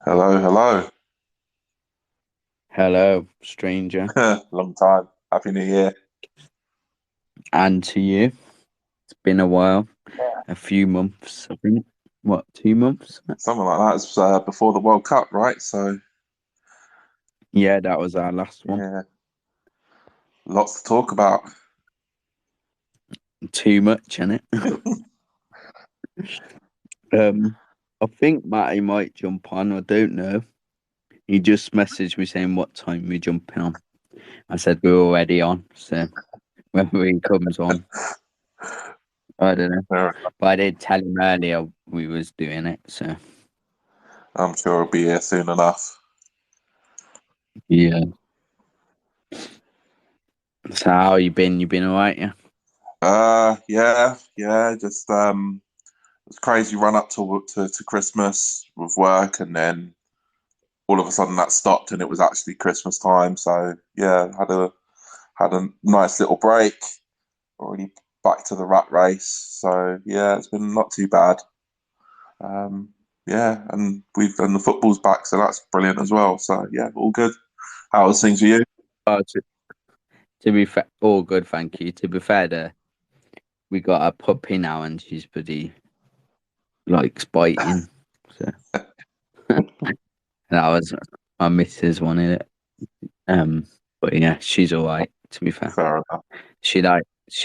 Hello, hello. Hello, stranger, Long time. Happy New Year. and to you. It's been a while, a few months, I think. What, 2 months? Something like that. It's before the World Cup, right? So, Yeah, that was our last one. yeah, lots to talk about. Too much, innit? um, I think Matty might jump on. I don't know. He just messaged me saying what time we jumping on. I said we're already on, so whether he comes on, I don't know. Uh, But I did tell him earlier we was doing it, so I'm sure it'll be here soon enough. yeah. So how you been? You been alright? Yeah. Yeah. Just it's crazy run up to Christmas with work, and then all of a sudden that stopped, and it was actually Christmas time. So yeah, had a nice little break. Already back to the rat race. So yeah, it's been not too bad. Um, yeah, and the football's back, so that's brilliant as well. So yeah, all good. How was things for you? Oh, to be fair, all good, thank you. To be fair, we got a puppy now, and she's pretty likes biting. So that was my missus wanted it. But yeah, she's all right. To be fair, Fair enough. she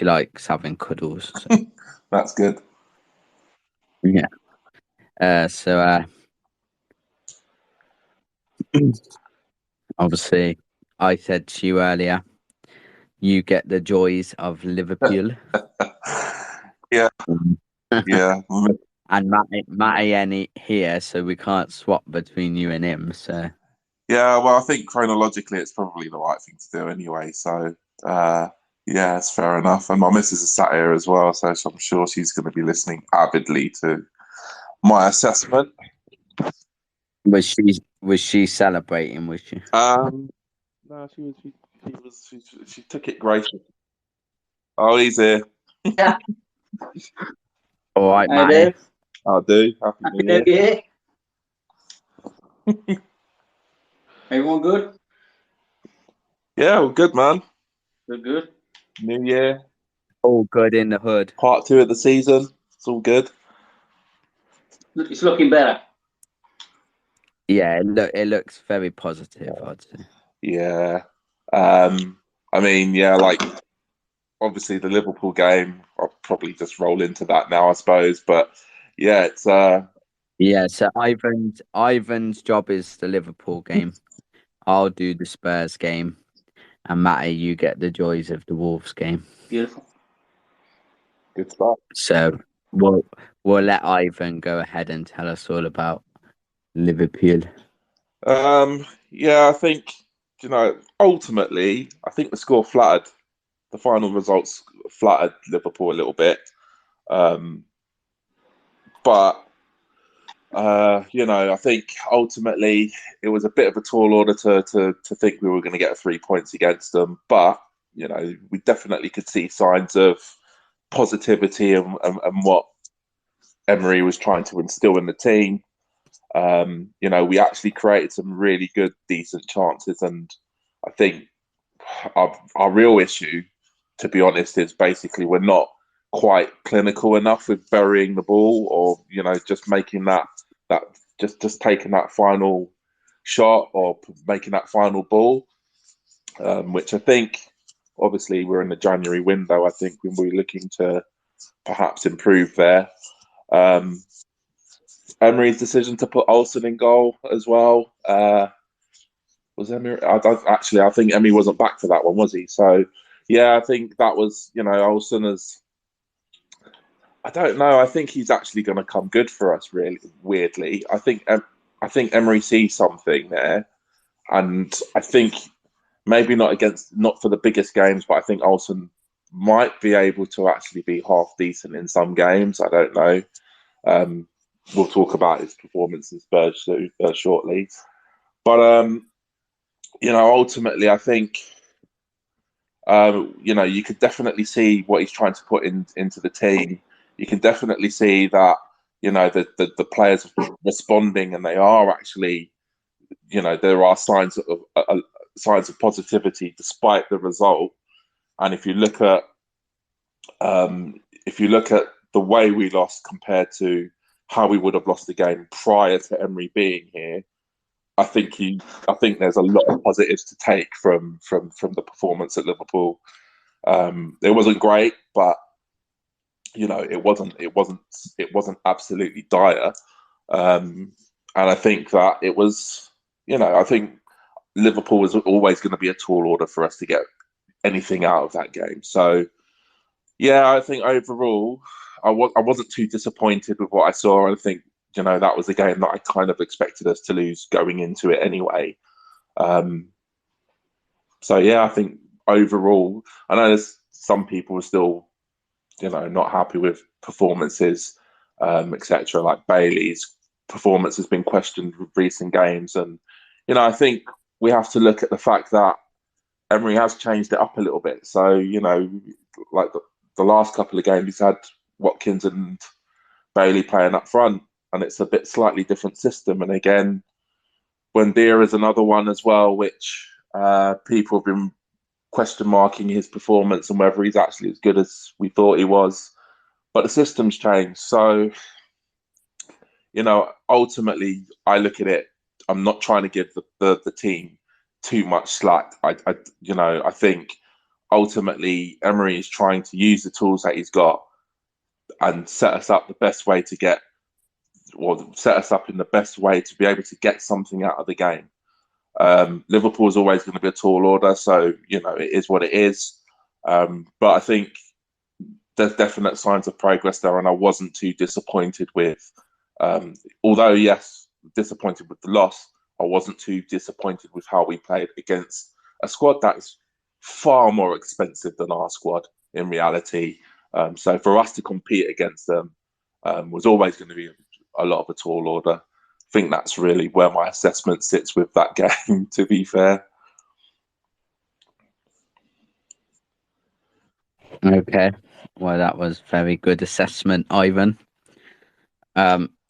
likes having cuddles. So, That's good. yeah. So obviously, I said to you earlier, you get the joys of Liverpool. Yeah, Mhm. yeah, And Matty ain't here, so we can't swap between you and him. So yeah. Well, I think chronologically, it's probably the right thing to do anyway. So uh, yeah, it's fair enough. And my missus is sat here as well, so I'm sure she's going to be listening avidly to my assessment. was she celebrating? Was she? Um, no, she took it graciously. Oh, he's here. Yeah, All right, I Matty. do. I do. Happy Happy New New Year. Year. Everyone good? Yeah, well, good man. Good, good. New Year, All good in the hood. part two of the season. It's all good. It's looking better. Yeah, it looks very positive, I'd say. Yeah. I mean, yeah, like obviously the Liverpool game, I'll probably just roll into that now, I suppose. But yeah, it's Yeah, so Ivan's job is the Liverpool game. I'll do the Spurs game, and Matty, you get the joys of the Wolves game. Beautiful. good stuff. So we'll let Ivan go ahead and tell us all about Liverpool. Yeah, I think ultimately, I think the score flattered the final results flattered Liverpool a little bit. Um, but I think ultimately it was a bit of a tall order to think we were going to get 3 points against them. But we definitely could see signs of positivity and what Emery was trying to instill in the team. We actually created some really good, decent chances, and I think our real issue, to be honest, is basically we're not quite clinical enough with burying the ball, or just making that just taking that final shot or making that final ball, which I think obviously we're in the January window. I think when we're looking to perhaps improve there. Um, Emery's decision to put Olsen in goal as well. Was Emery? I think Emery wasn't back for that one, was he? So, yeah, I think that was, Olsen as. I don't know. I think he's actually going to come good for us. Really, weirdly, I think Emery sees something there, and I think maybe not for the biggest games, but I think Olsen might be able to actually be half decent in some games. I don't know. Um, we'll talk about his performance in Spurs shortly, but ultimately, I think you could definitely see what he's trying to put into the team. You can definitely see that the players are responding, and they are actually, there are signs of positivity despite the result. And if you look at the way we lost compared to how we would have lost the game prior to Emery being here, I think there's a lot of positives to take from the performance at Liverpool. It wasn't great, but it wasn't absolutely dire. And I think that it was, I think Liverpool was always going to be a tall order for us to get anything out of that game. So, yeah, I think overall, I wasn't too disappointed with what I saw. I think, that was a game that I kind of expected us to lose going into it anyway. So, yeah, I think overall, I know there's some people are still, not happy with performances, etc. Like Bailey's performance has been questioned with recent games. And, I think we have to look at the fact that Emery has changed it up a little bit. So, like the last couple of games, he's had Watkins and Bailey playing up front, and it's a bit slightly different system. And again, Buendia is another one as well, which people have been question marking his performance and whether he's actually as good as we thought he was. But the system's changed. So, ultimately, I look at it, I'm not trying to give the team too much slack. I think ultimately Emery is trying to use the tools that he's got and set us up in the best way to be able to get something out of the game. Liverpool is always going to be a tall order, so it is what it is. But I think there's definite signs of progress there, and I wasn't too disappointed with. Although yes, disappointed with the loss, I wasn't too disappointed with how we played against a squad that is far more expensive than our squad in reality. So for us to compete against them was always going to be a lot of a tall order. I think that's really where my assessment sits with that game, to be fair. Okay. Well, that was very good assessment, Ivan.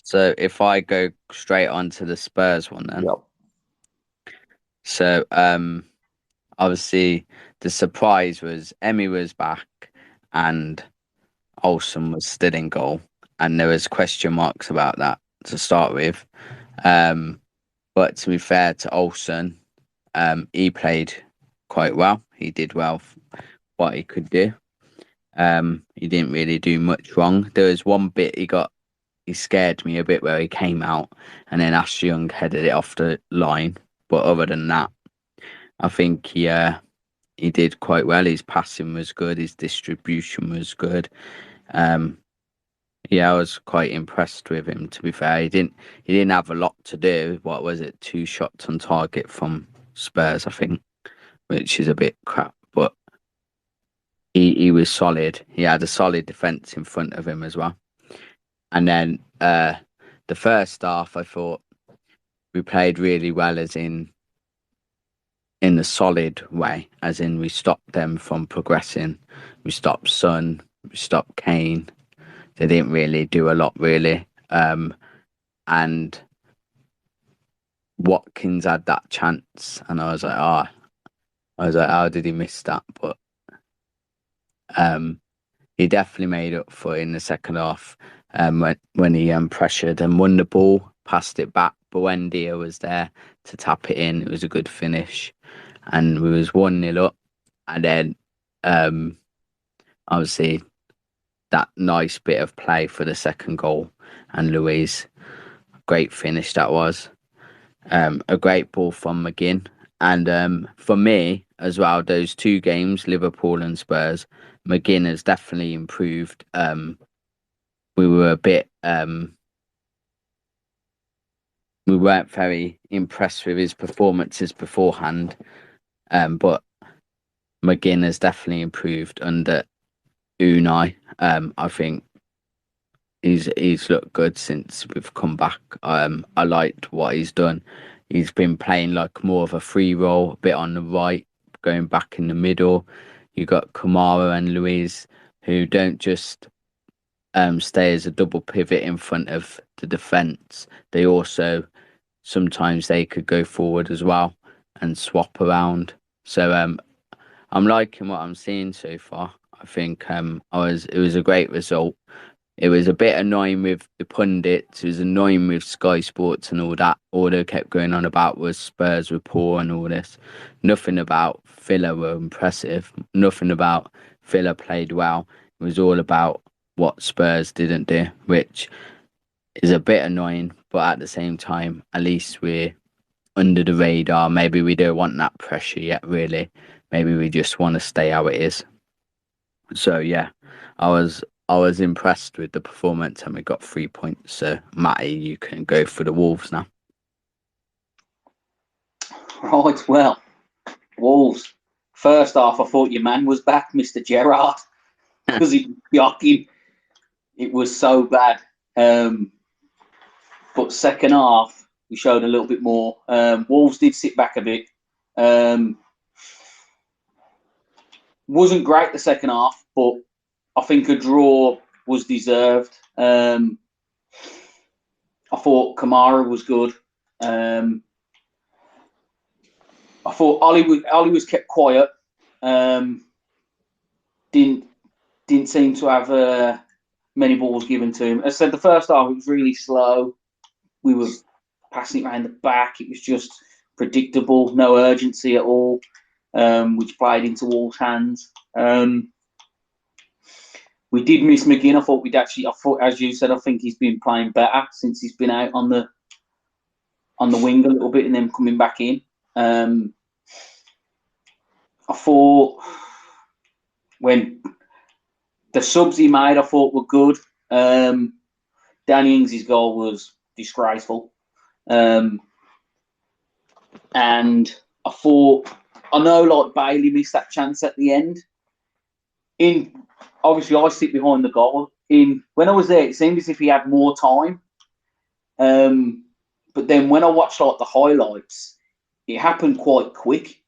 So if I go straight on to the Spurs one then. Yep. So obviously the surprise was Emmy was back and Olsen was still in goal, and there was question marks about that to start with. But to be fair to Olsen, he played quite well. He did well what he could do. He didn't really do much wrong. There was one bit he scared me a bit where he came out and then Ash Young headed it off the line. But other than that, I think he did quite well. His passing was good. His distribution was good. Yeah, I was quite impressed with him, to be fair. He didn't have a lot to do. What was it? 2 shots on target from Spurs, I think, which is a bit crap. But he was solid. He had a solid defence in front of him as well. And then the first half, I thought we played really well, as in the solid way, as in we stopped them from progressing. We stopped Son, we stopped Kane. They didn't really do a lot, really. And Watkins had that chance, and I was like, how did he miss that? But he definitely made up for it in the second half. When he pressured and won the ball, passed it back. Buendia was there to tap it in. It was a good finish, and we was 1-0 up. And then, obviously, that nice bit of play for the second goal, and Luiz, great finish that was. A great ball from McGinn, and for me as well, those 2 games, Liverpool and Spurs, McGinn has definitely improved. We were a bit, we weren't very impressed with his performances beforehand, but McGinn has definitely improved under Unai. I think he's looked good since we've come back. I liked what he's done. He's been playing like more of a free role, a bit on the right, going back in the middle. You got Kamara and Luiz, who don't just stay as a double pivot in front of the defence. They also sometimes they could go forward as well and swap around. So I'm liking what I'm seeing so far. I think it was a great result. It was a bit annoying with the pundits. It was annoying with Sky Sports and all that. All they kept going on about was Spurs were poor and all this. Nothing about Villa were impressive. Nothing about Villa played well. It was all about what Spurs didn't do, which is a bit annoying. But at the same time, at least we're under the radar. Maybe we don't want that pressure yet, really. Maybe we just want to stay how it is. So yeah, I was impressed with the performance, and we got 3 points. So Matty, you can go for the Wolves now. Right, well, Wolves. First half, I thought your man was back, Mr. Gerrard, because he was shocking. It was so bad. But second half, we showed a little bit more. Wolves did sit back a bit. Wasn't great the second half, but I think a draw was deserved. I thought Kamara was good. I thought Ollie was kept quiet. Didn't seem to have many balls given to him. As I said, the first half it was really slow. We were passing it around the back. It was just predictable, no urgency at all, which played into Wolves' hands. We did miss McGinn. I thought, as you said, I think he's been playing better since he's been out on the wing a little bit and then coming back in. I thought when the subs he made, I thought were good. Danny Ings' goal was disgraceful. And I know like Bailey missed that chance at the end. Obviously I sit behind the goal. When I was there, it seemed as if he had more time. But then when I watched like the highlights, it happened quite quick.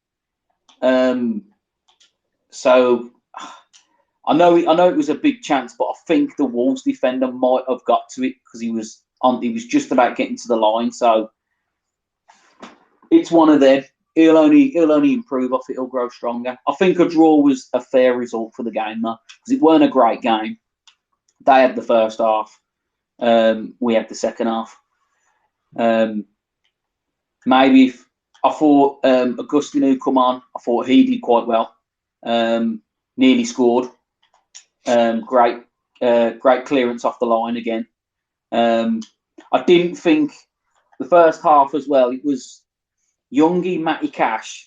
So I know it was a big chance, but I think the Wolves defender might have got to it because he was just about getting to the line. So it's one of them. He'll only improve. I think he'll grow stronger. I think a draw was a fair result for the game though, because it weren't a great game. They had the first half. We had the second half. Maybe if I thought Augustine who come on, I thought he did quite well. Nearly scored. Great clearance off the line again. I didn't think the first half as well. It was Youngie, Matty Cash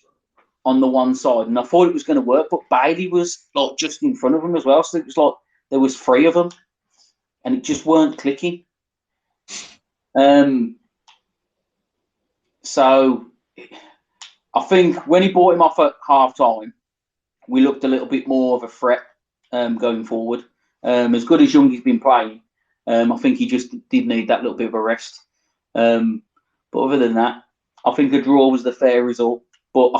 on the one side, and I thought it was going to work, but Bailey was like just in front of him as well. So it was like there was three of them, and it just weren't clicking. So I think when he brought him off at half time, we looked a little bit more of a threat going forward. As good as Youngie's been playing, I think he just did need that little bit of a rest. But other than that, I think a draw was the fair result. But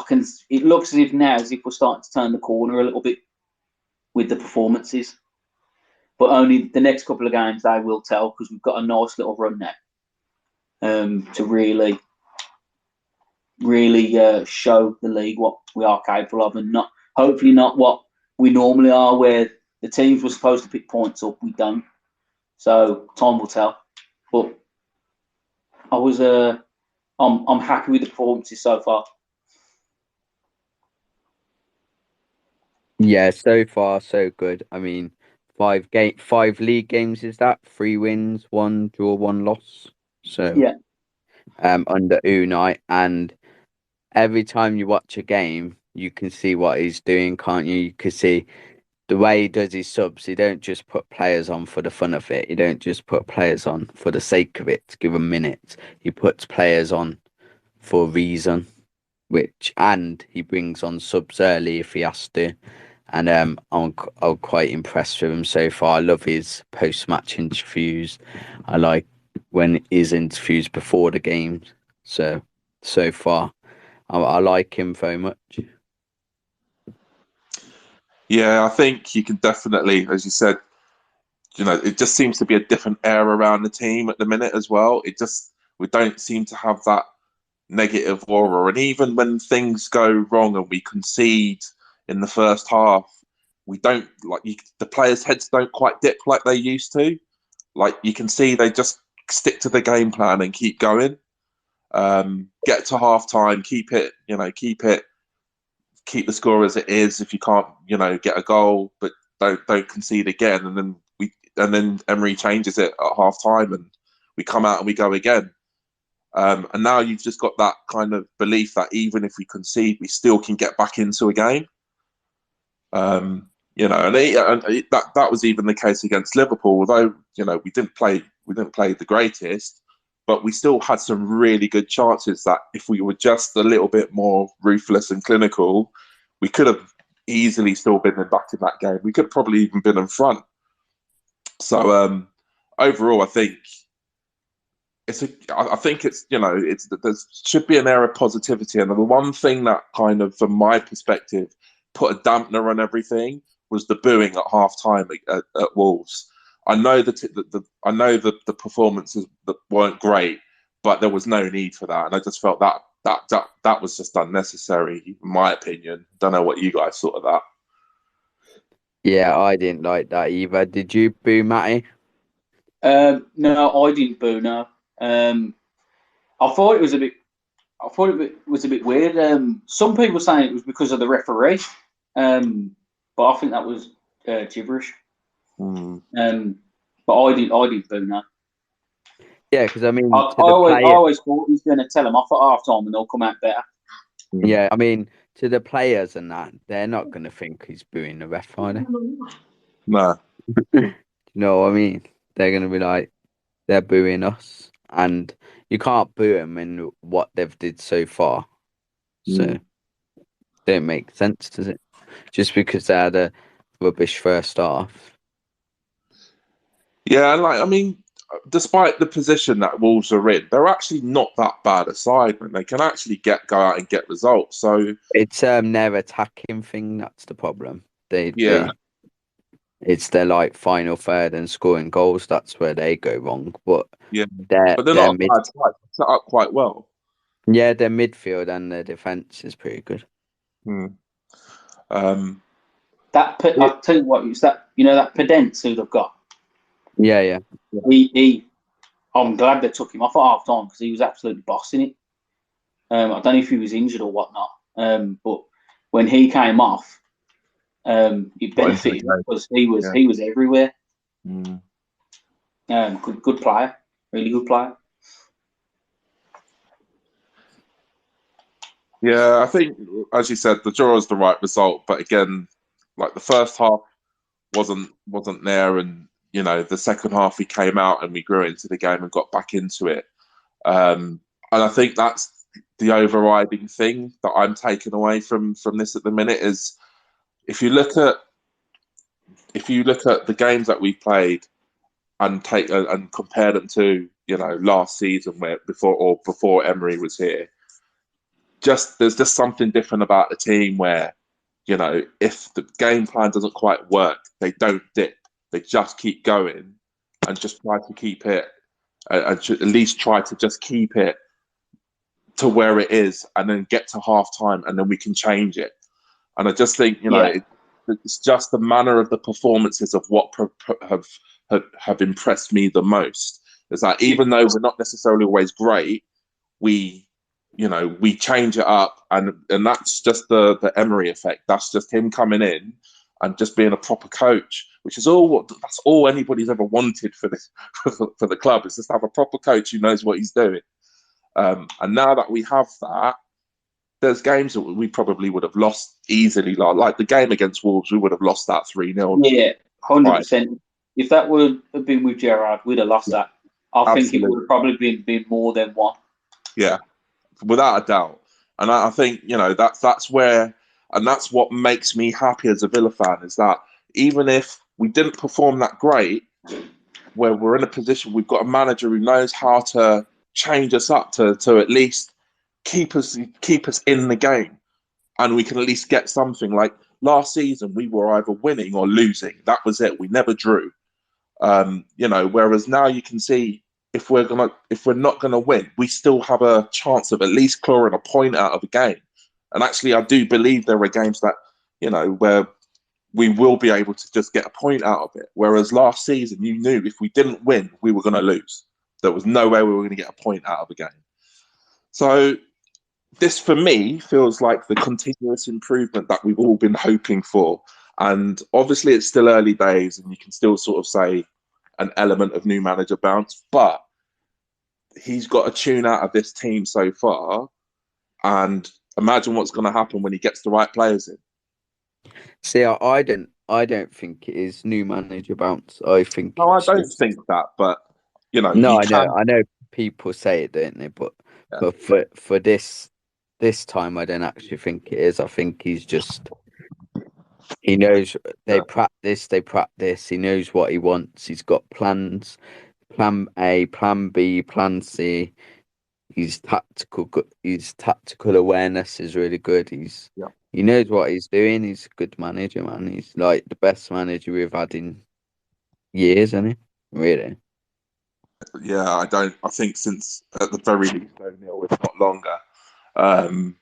it looks as if we're starting to turn the corner a little bit with the performances. But only the next couple of games they will tell, because we've got a nice little run now to really show the league what we are capable of, and hopefully not what we normally are, where the teams were supposed to pick points up, we don't. So time will tell. But I'm happy with the performances so far. Yeah, so far so good. I mean, 5 league games is that? 3 wins, 1 draw, 1 loss. So yeah, under Unai, and every time you watch a game, you can see what he's doing, can't you? You can see the way he does his subs. He don't just put players on for the fun of it. He don't just put players on for the sake of it, to give them minutes. He puts players on for a reason, and he brings on subs early if he has to. And I'm quite impressed with him so far. I love his post-match interviews. I like when his interviews before the games. So far, I like him very much. Yeah, I think you can definitely, as you said, it just seems to be a different air around the team at the minute as well. We don't seem to have that negative aura. And even when things go wrong and we concede in the first half, we don't the players' heads don't quite dip like they used to. Like you can see, they just stick to the game plan and keep going. Get to half time, keep the score as it is. If you can't, get a goal, but don't concede again, and then Emery changes it at half time, and we come out and we go again. And now you've just got that kind of belief that even if we concede, we still can get back into a game. And that was even the case against Liverpool. Although we didn't play the greatest, but we still had some really good chances that if we were just a little bit more ruthless and clinical, we could have easily still been back in that game. We could probably even been in front. So overall, I think there should be an air of positivity. And the one thing that kind of, from my perspective, put a dampener on everything was the booing at half time at Wolves. I know that the performances that weren't great, but there was no need for that, and I just felt that was just unnecessary, in my opinion. Don't know what you guys thought of that. Yeah, I didn't like that either. Did you boo, Matty? No, I didn't boo. No, I thought it was a bit weird. Some people saying it was because of the referee, but I think that was gibberish. But I didn't boo. No. Yeah, because I mean, I always thought he was going to tell them off at half time and they'll come out better. Yeah, I mean, to the players and that, they're not going to think he's booing the ref, are they? No. You know what I mean? They're going to be like, they're booing us, and you can't boo them in what they've did so far. So, don't make sense, does it? Just because they had a rubbish first half. Yeah, and despite the position that Wolves are in, they're actually not that bad a side, and they can actually go out and get results. So it's their attacking thing that's the problem. It's their final third and scoring goals. That's where they go wrong. But they're not a bad side. They're set up quite well. Yeah, their midfield and their defense is pretty good. I'll tell you what, it's that that Pedence who they've got. Yeah. I'm glad they took him off at half time because he was absolutely bossing it. I don't know if he was injured or whatnot, but when he came off, it benefited because he was everywhere. Good player, really good player. Yeah, I think, as you said, the draw is the right result. But again, the first half wasn't there, and the second half we came out and we grew into the game and got back into it. And I think that's the overriding thing that I'm taking away from this at the minute is if you look at the games that we played and compare them to last season before Emery was here. There's just something different about the team where, if the game plan doesn't quite work, they don't dip. They just keep going and just try to keep it, at least try to just keep it to where it is and then get to half time and then we can change it. And I just think, it's just the manner of the performances of what have impressed me the most. Is that even though we're not necessarily always great, we change it up, and that's just the Emery effect. That's just him coming in and just being a proper coach, which is that's all anybody's ever wanted for the club. Is just have a proper coach who knows what he's doing. And now that we have that, there's games that we probably would have lost easily. Like the game against Wolves, we would have lost that 3-0. Yeah, 100%. If that would have been with Gerrard, we'd have lost that. I think it would have probably been more than one. Yeah, without a doubt. And I think, that's where, and that's what makes me happy as a Villa fan, is that even if we didn't perform that great, where we're in a position, we've got a manager who knows how to change us up to at least keep us in the game, and we can at least get something. Like last season, we were either winning or losing. That was it. We never drew. Whereas now you can see if we're not gonna win, we still have a chance of at least clawing a point out of a game. And actually, I do believe there are games that where we will be able to just get a point out of it. Whereas last season, you knew if we didn't win, we were going to lose. There was no way we were going to get a point out of a game. So this, for me, feels like the continuous improvement that we've all been hoping for. And obviously, it's still early days, and you can still sort of say an element of new manager bounce. But he's got a tune out of this team so far. And imagine what's going to happen when he gets the right players in. See, I don't think it is new manager bounce. I think I don't think that, but no, I know people say it, don't they? But for this time, I don't actually think it is. I think he knows they practice. He knows what he wants. He's got plans, plan A, plan B, plan C. His tactical awareness is really good. He knows what he's doing. He's a good manager, man. He's like the best manager we've had in years, isn't he? Really? Yeah, I think since at the very least O'Neill, if not longer. And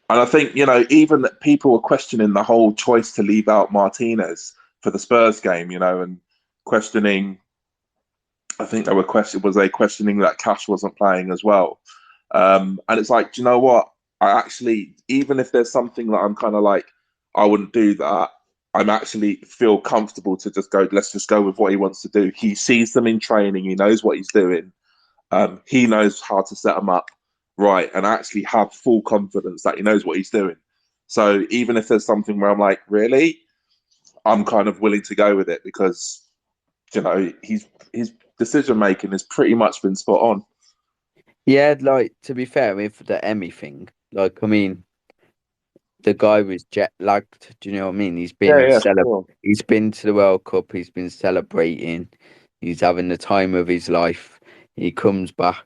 I think, even that people were questioning the whole choice to leave out Martinez for the Spurs game, and questioning, I think they were questioning that Cash wasn't playing as well. And it's like, do you know what? I actually, even if there's something that I'm kind of like, I wouldn't do that, I'm actually feel comfortable to just go, let's just go with what he wants to do. He sees them in training. He knows what he's doing. He knows how to set them up right, and I actually have full confidence that he knows what he's doing. So even if there's something where I'm like, really, I'm kind of willing to go with it because, his decision-making has pretty much been spot on. Yeah, like, to be fair, with the Emmy thing, like, I mean, the guy was jet lagged. Do you know what I mean? He's been He's been to the World Cup. He's been celebrating. He's having the time of his life. He comes back.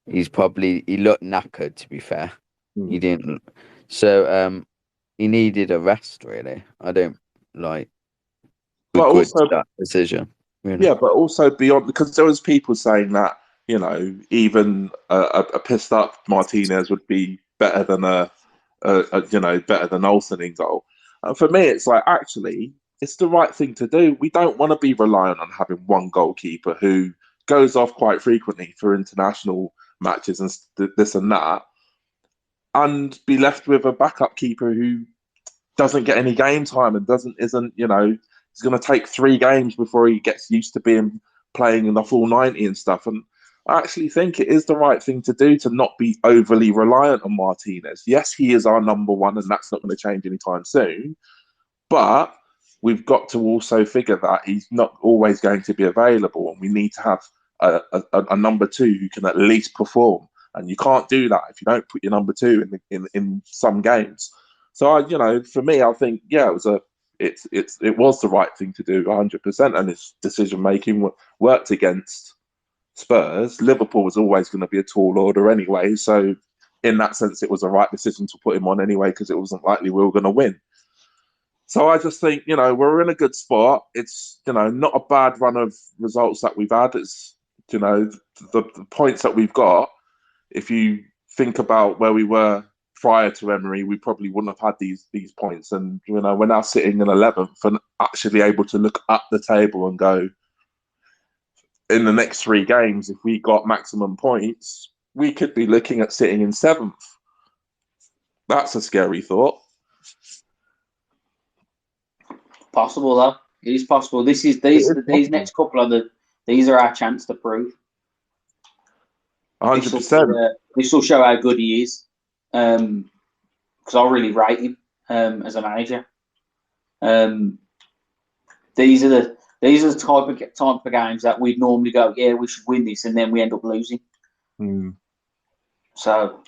He looked knackered. To be fair, he didn't. So he needed a rest. Really, I don't like. But also that decision. Really. Yeah, but also beyond, because there was people saying that even a pissed up Martinez would be better than better than Olsen in goal. And for me, it's like, actually, it's the right thing to do. We don't want to be reliant on having one goalkeeper who goes off quite frequently for international matches and this and that, and be left with a backup keeper who doesn't get any game time and isn't he's going to take 3 games before he gets used to playing in the full 90 and stuff. And I actually think it is the right thing to do to not be overly reliant on Martinez. Yes, he is our number one, and that's not going to change anytime soon. But we've got to also figure that he's not always going to be available, and we need to have a number 2 who can at least perform. And you can't do that if you don't put your number 2 in some games. So for me, I think it was the right thing to do 100%, and his decision making worked against Spurs. Liverpool was always going to be a tall order anyway, so in that sense, it was the right decision to put him on anyway because it wasn't likely we were going to win. So I just think we're in a good spot. It's not a bad run of results that we've had. It's the points that we've got. If you think about where we were prior to Emery, we probably wouldn't have had these points. And we're now sitting in 11th and actually able to look up the table and go, in the next 3 games, if we got maximum points, we could be looking at sitting in 7th. That's a scary thought. Possible though. It is possible. These next couple these are our chance to prove. 100%. This will show how good he is. Because I really rate him as a manager. These are the type of games that we'd normally go, yeah, we should win this, and then we end up losing. So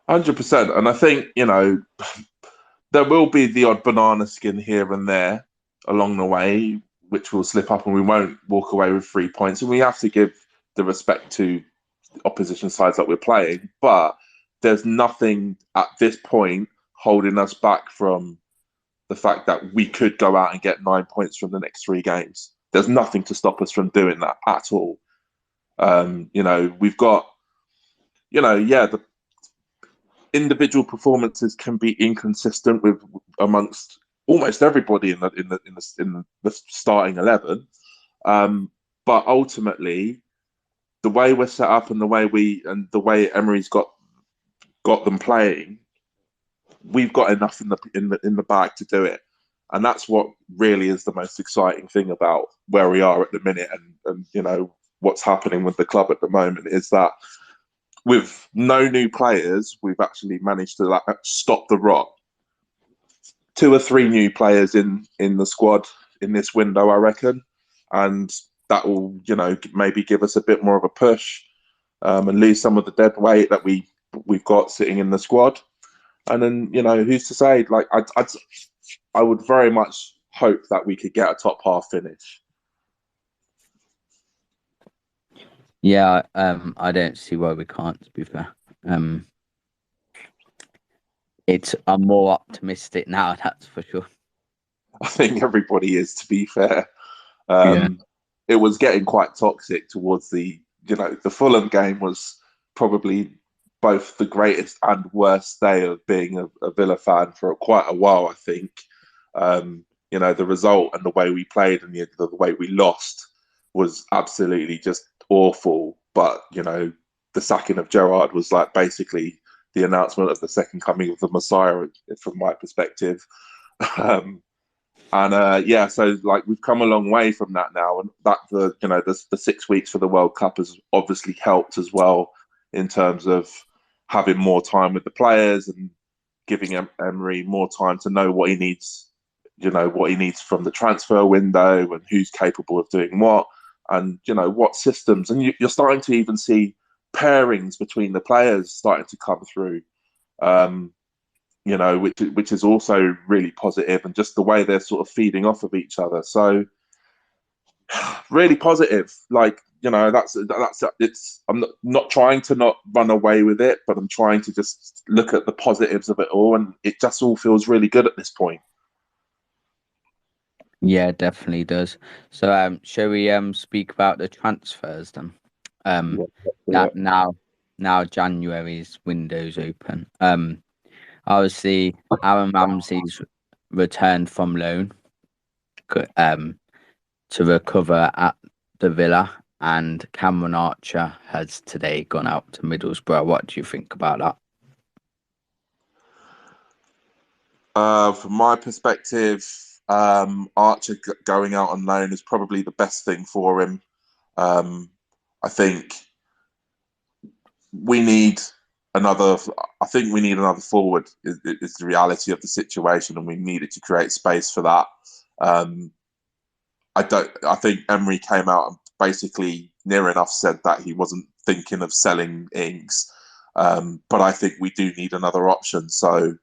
100%, and I think there will be the odd banana skin here and there along the way, which will slip up, and we won't walk away with 3 points. And we have to give the respect to opposition sides that we're playing, but there's nothing at this point holding us back from the fact that we could go out and get 9 points from the next 3 games. There's nothing to stop us from doing that at all. We've got, the individual performances can be inconsistent with amongst almost everybody in the starting 11. But ultimately, the way we're set up and the way Emery's got them playing, we've got enough in the bag to do it, and that's what really is the most exciting thing about where we are at the minute, and what's happening with the club at the moment is that with no new players, we've actually managed to stop the rot. 2 or 3 new players in the squad in this window, I reckon, and that will maybe give us a bit more of a push and lose some of the dead weight that we've got sitting in the squad. And then, who's to say? Like, I would very much hope that we could get a top half finish. Yeah, I don't see why we can't, to be fair. I'm more optimistic now, that's for sure. I think everybody is, to be fair. It was getting quite toxic towards the Fulham game was probably both the greatest and worst day of being a Villa fan for quite a while, I think. The result and the way we played and the way we lost was absolutely just awful. But, the sacking of Gerrard was like basically the announcement of the second coming of the Messiah from my perspective. So like we've come a long way from that now, and that the 6 weeks for the World Cup has obviously helped as well in terms of having more time with the players and giving Emery more time to know what he needs, what he needs from the transfer window and who's capable of doing what, and what systems. And you're starting to even see pairings between the players starting to come through. Which is also really positive, and just the way they're sort of feeding off of each other. So really positive. Like, that's it's. I'm not trying to not run away with it, but I'm trying to just look at the positives of it all, and it just all feels really good at this point. Yeah, it definitely does. So, shall we speak about the transfers then? That now January's window's open. Obviously, Aaron Ramsey's returned from loan to recover at the Villa, and Cameron Archer has today gone out to Middlesbrough. What do you think about that? From my perspective, Archer going out on loan is probably the best thing for him. I think we need another forward is the reality of the situation, and we needed to create space for that. I think Emery came out and basically near enough said that he wasn't thinking of selling Ings, but I think we do need another option. So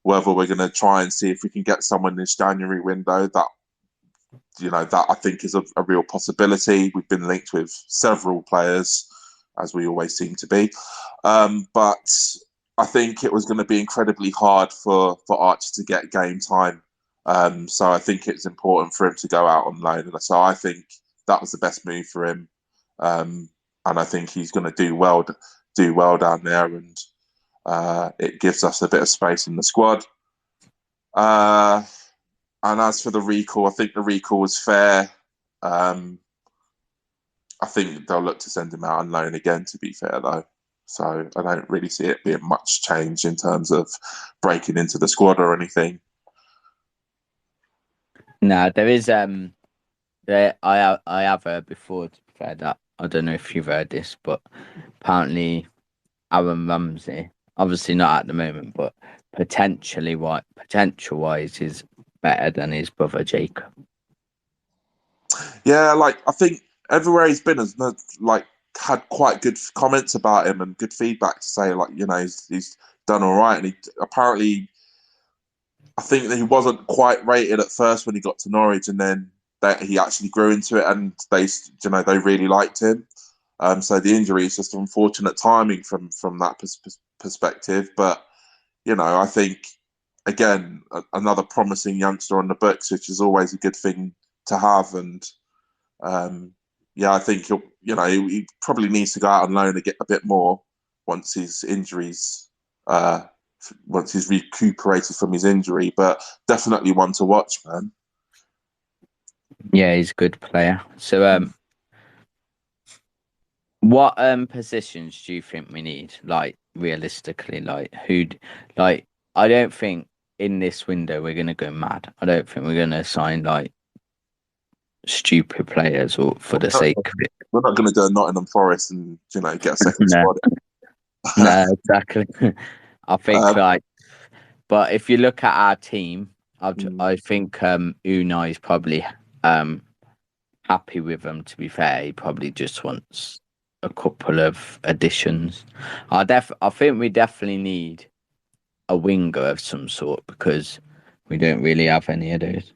whether we're going to try and see if we can get someone this January window, that I think is a real possibility. We've been linked with several players, as we always seem to be. But I think it was going to be incredibly hard for Archer to get game time. So I think it's important for him to go out on loan. And so I think that was the best move for him. And I think he's going to do well down there. And it gives us a bit of space in the squad. And as for the recall, I think the recall was fair. I think they'll look to send him out on loan again, to be fair, though. So I don't really see it being much change in terms of breaking into the squad or anything. No, there is. I have heard before, to be fair, that I don't know if you've heard this, but apparently Aaron Ramsey, obviously not at the moment, but potential-wise, is better than his brother Jacob. Yeah, I think everywhere he's been has had quite good comments about him and good feedback to say he's done all right, and he apparently, I think that he wasn't quite rated at first when he got to Norwich, and then he actually grew into it, and they really liked him. So the injury is just unfortunate timing from that perspective, but I think again, another promising youngster on the books, which is always a good thing to have. And I think he probably needs to go out on loan and get a bit more once his injuries, once he's recuperated from his injury. But definitely one to watch, man. Yeah, he's a good player. So, what positions do you think we need? Like realistically, I don't think in this window we're gonna go mad. I don't think we're gonna sign like stupid players or for the sake of it. We're not going to go Nottingham Forest and get a second squad. No, exactly. I think but if you look at our team, I think Unai is probably happy with them. To be fair, he probably just wants a couple of additions. I think we definitely need a winger of some sort because we don't really have any of those.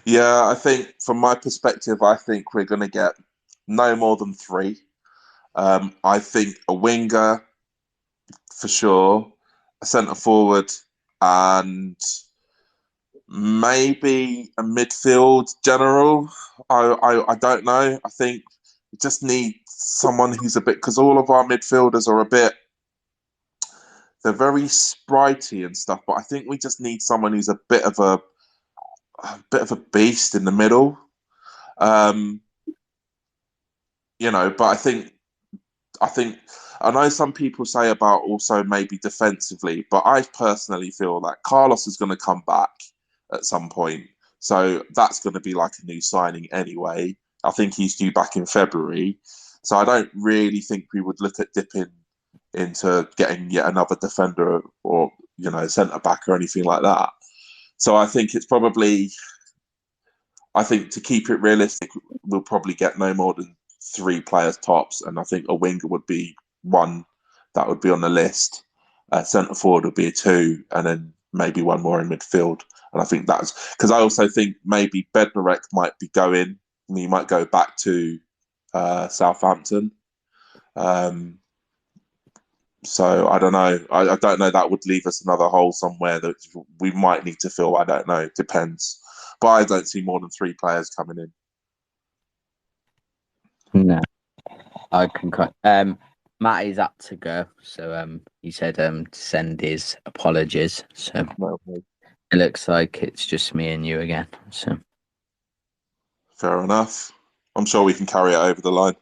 Yeah, I think from my perspective, I think we're going to get no more than 3. I think a winger for sure, a centre forward, and maybe a midfield general. I don't know. I think we just need someone who's a bit, because all of our midfielders are a bit, they're very spritey and stuff, but I think we just need someone who's a bit of a beast in the middle. But I think I know some people say about also maybe defensively, but I personally feel that Carlos is going to come back at some point. So that's going to be like a new signing anyway. I think he's due back in February. So I don't really think we would look at dipping into getting yet another defender or, centre-back or anything like that. So I think it's probably, to keep it realistic, we'll probably get no more than 3 players tops. And I think a winger would be one that would be on the list. Centre forward would be a 2, and then maybe one more in midfield. And I think that's because I also think maybe Bednarek might be going. He might go back to Southampton. So I don't know. I don't know. That would leave us another hole somewhere that we might need to fill. I don't know. It depends. But I don't see more than 3 players coming in. No, I concur. Matty's had to go, so he said to send his apologies. So it looks like it's just me and you again. So fair enough. I'm sure we can carry it over the line.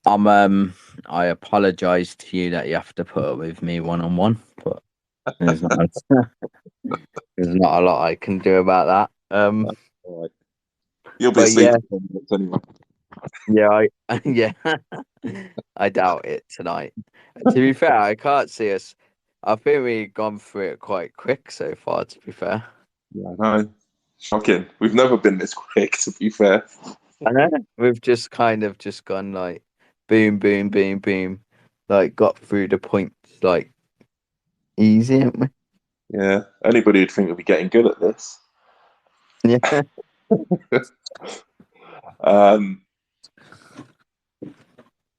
I apologise to you that you have to put up with me one-on-one, but there's not a lot I can do about that. Right. You'll be sleeping anyway. Yeah, I doubt it tonight. To be fair, I can't see us. I think we've gone through it quite quick so far, to be fair. Yeah, I know. Shocking. We've never been this quick, to be fair. I know. We've just kind of just gone like boom, boom, boom, boom. Like got through the points like easy, haven't we? Yeah. Anybody would think we'd be getting good at this. Yeah.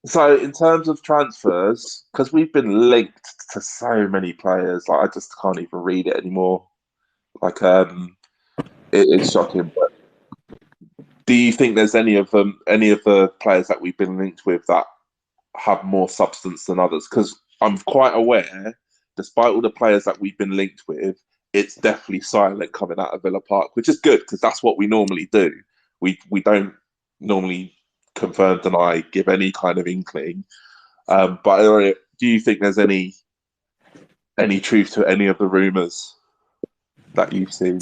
So in terms of transfers, because we've been linked to so many players, like I just can't even read it anymore. Like it's shocking. But do you think there's any of the players that we've been linked with that have more substance than others? Because I'm quite aware, despite all the players that we've been linked with, it's definitely silent coming out of Villa Park, which is good because that's what we normally do. We don't normally confirm, deny, give any kind of inkling. But do you think there's any truth to any of the rumours that you've seen?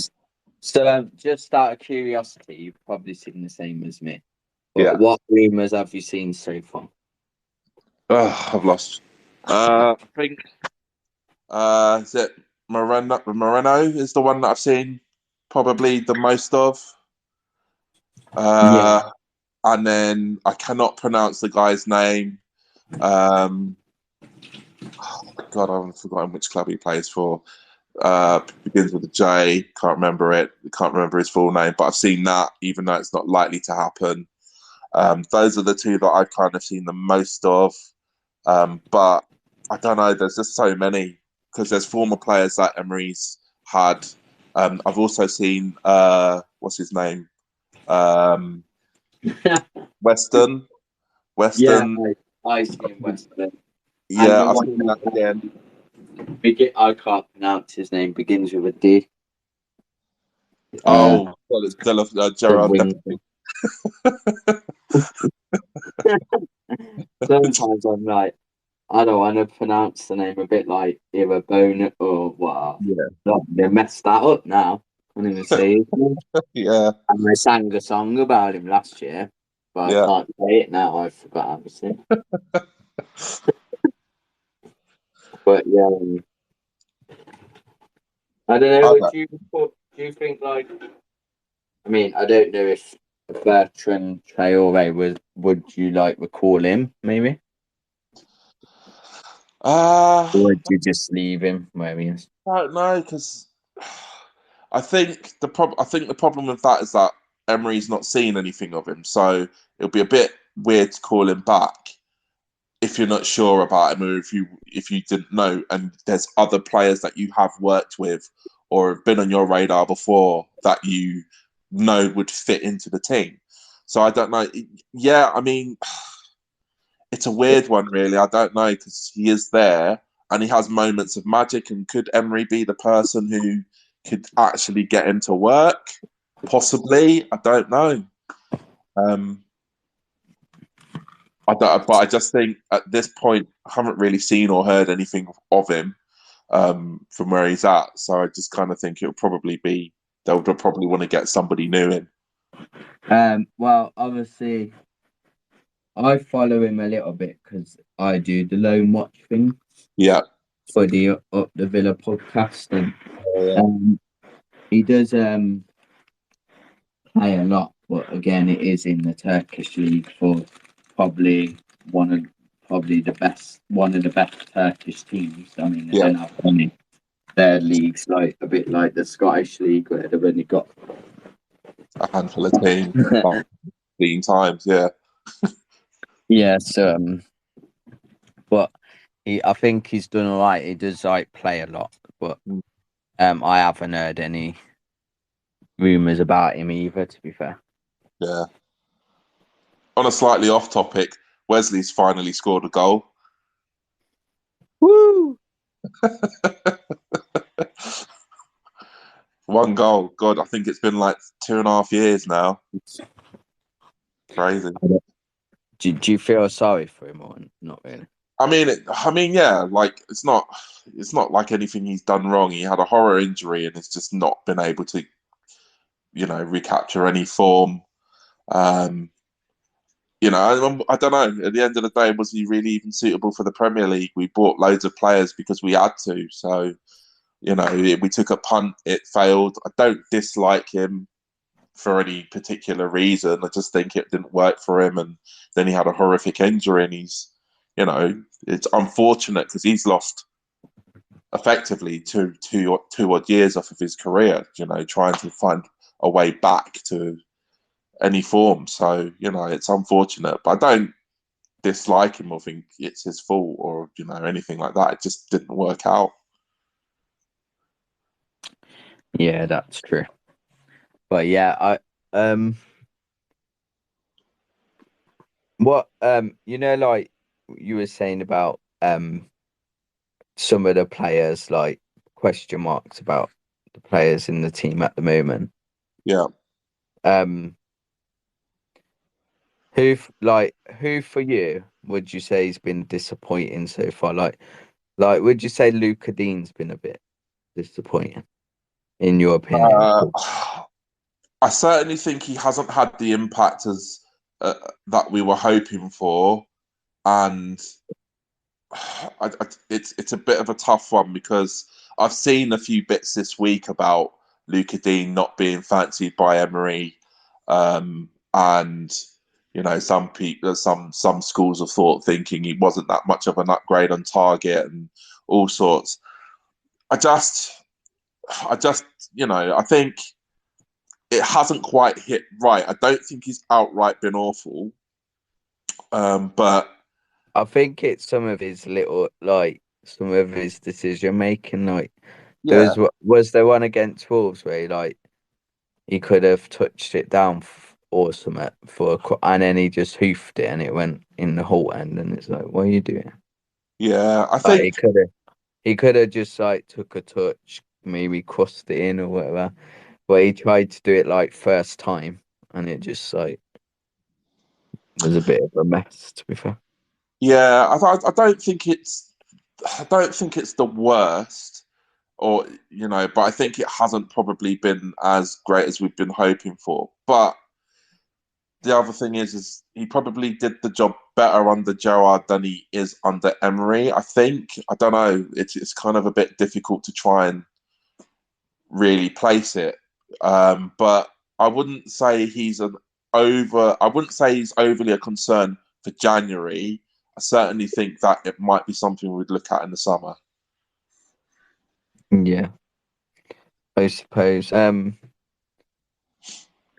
So, just out of curiosity, you've probably seen the same as me. Yeah. What rumours have you seen so far? I've lost. I think is it Moreno is the one that I've seen probably the most of. And then I cannot pronounce the guy's name. God, I've forgotten which club he plays for. Begins with a J. Can't remember it. Can't remember his full name. But I've seen that, even though it's not likely to happen. Those are the 2 that I've kind of seen the most of. But I don't know. There's just so many. because there's former players that Emery's had. I've also seen what's his name, Weston. Yeah, I seen Weston. Yeah, I've seen that again. I can't pronounce his name. Begins with a D. Gerard. Sometimes I'm like, I don't want to pronounce the name a bit like either Bone or what. Yeah. They messed that up now. I can't even say his name. Yeah. And I sang a song about him last year, but I can't say it now. I forgot how to sing. But yeah, I don't know. Okay. Do you think like? I mean, I don't know if Bertrand Traore would you like recall him maybe? Or would you just leave him where he is? I don't know, because I think the problem with that is that Emery's not seen anything of him, so it'll be a bit weird to call him back if you're not sure about him, or if you didn't know, and there's other players that you have worked with or have been on your radar before that you know would fit into the team. So I don't know. Yeah, I mean, it's a weird one, really. I don't know, because he is there and he has moments of magic. And could Emery be the person who could actually get him to work? Possibly. I don't know. But I just think at this point, I haven't really seen or heard anything of him from where he's at. So I just kind of think they'll probably want to get somebody new in. Well, obviously, I follow him a little bit because I do the Loan Watch thing. Yeah. For the Up the Villa podcast, and he does play a lot, but again, it is in the Turkish league for probably one of the best Turkish teams. I mean, they don't have any. Their leagues like a bit like the Scottish league where they've only got a handful of teams, 15 times, yeah. Yeah, so but I think he's done all right. He does like play a lot, but I haven't heard any rumours about him either, to be fair. Yeah. On a slightly off topic, Wesley's finally scored a goal. Woo! One goal. God, I think it's been like 2.5 years now. Crazy. Do you feel sorry for him or not really? I mean, yeah. Like it's not like anything he's done wrong. He had a horror injury and has just not been able to, recapture any form. I don't know. At the end of the day, was he really even suitable for the Premier League? We bought loads of players because we had to. So, we took a punt. It failed. I don't dislike him for any particular reason. I just think it didn't work for him. And then he had a horrific injury and he's, it's unfortunate because he's lost effectively two odd years off of his career, trying to find a way back to any form. So, it's unfortunate, but I don't dislike him or think it's his fault or, anything like that. It just didn't work out. Yeah, that's true. But yeah, what like you were saying about some of the players, like question marks about the players in the team at the moment. Yeah. Who for you would you say has been disappointing so far? Like would you say Luca Dean's been a bit disappointing in your opinion? I certainly think he hasn't had the impact as that we were hoping for, and it's a bit of a tough one because I've seen a few bits this week about Luca Dean not being fancied by Emery, and some people, some schools of thought thinking he wasn't that much of an upgrade on target and all sorts. I think it hasn't quite hit right. I don't think he's outright been awful, but I think it's some of his little some of his decision making. Like, Yeah, was there one against Wolves where he could have touched it down or something and then he just hoofed it and it went in the whole end, and it's like, what are you doing? yeah. I Like, think he could have just like took a touch, maybe crossed it in or whatever. But he tried to do it like first time, and it just like was a bit of a mess, to be fair. yeah. I don't think it's the worst, or but I think it hasn't probably been as great as we've been hoping for. But the other thing is he probably did the job better under Gerrard than he is under Emery. I think. I don't know. It's kind of a bit difficult to try and really place it. But I wouldn't say he's I wouldn't say he's overly a concern for January. I certainly think that it might be something we'd look at in the summer. Yeah, I suppose.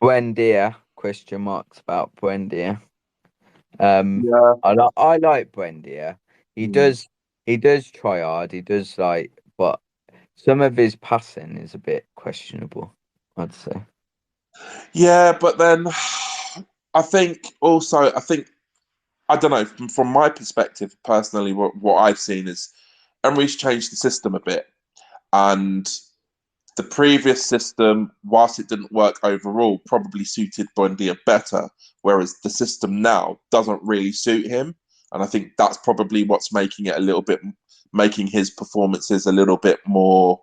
Buendia, question marks about Buendia. Yeah. I like Buendia. He does try hard. He does but some of his passing is a bit questionable, I'd say. Yeah, but then I think I don't know, from my perspective personally, what I've seen is Emery's changed the system a bit, and the previous system, whilst it didn't work overall, probably suited Buendia better, whereas the system now doesn't really suit him. And I think that's probably what's making his performances a little bit more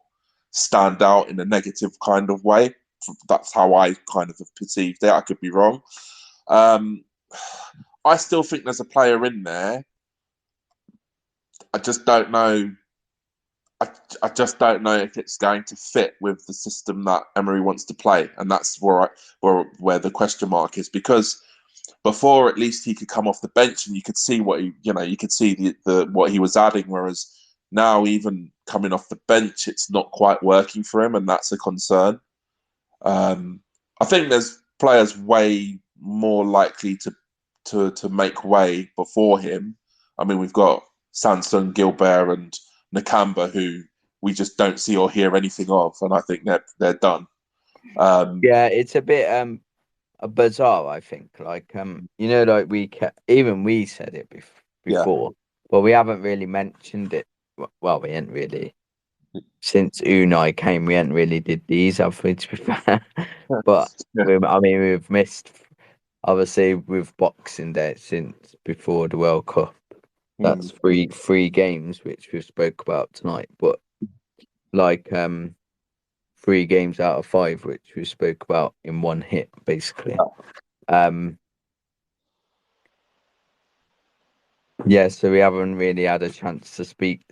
stand out in a negative kind of way. That's how I kind of have perceived it. I could be wrong. Um, I still think there's a player in there. I just don't know. I just don't know if it's going to fit with the system that Emery wants to play, and that's where the question mark is. Because before, at least he could come off the bench and you could see you could see the what he was adding. Whereas now, even coming off the bench, it's not quite working for him, and that's a concern. I think there's players way more likely to make way before him. I mean, we've got Sanson, Gilbert, and Nakamba, who we just don't see or hear anything of, and I think they're done. Yeah, it's a bit bizarre, I think. Like like we said it before, but we haven't really mentioned it. Well, we ain't really since Unai came. We ain't really did these, have we? To be fair, but we've missed obviously with Boxing Day since before the World Cup. That's three games which we spoke about tonight, but like 3 games out of 5 which we spoke about in one hit, basically. Yeah, so we haven't really had a chance to speak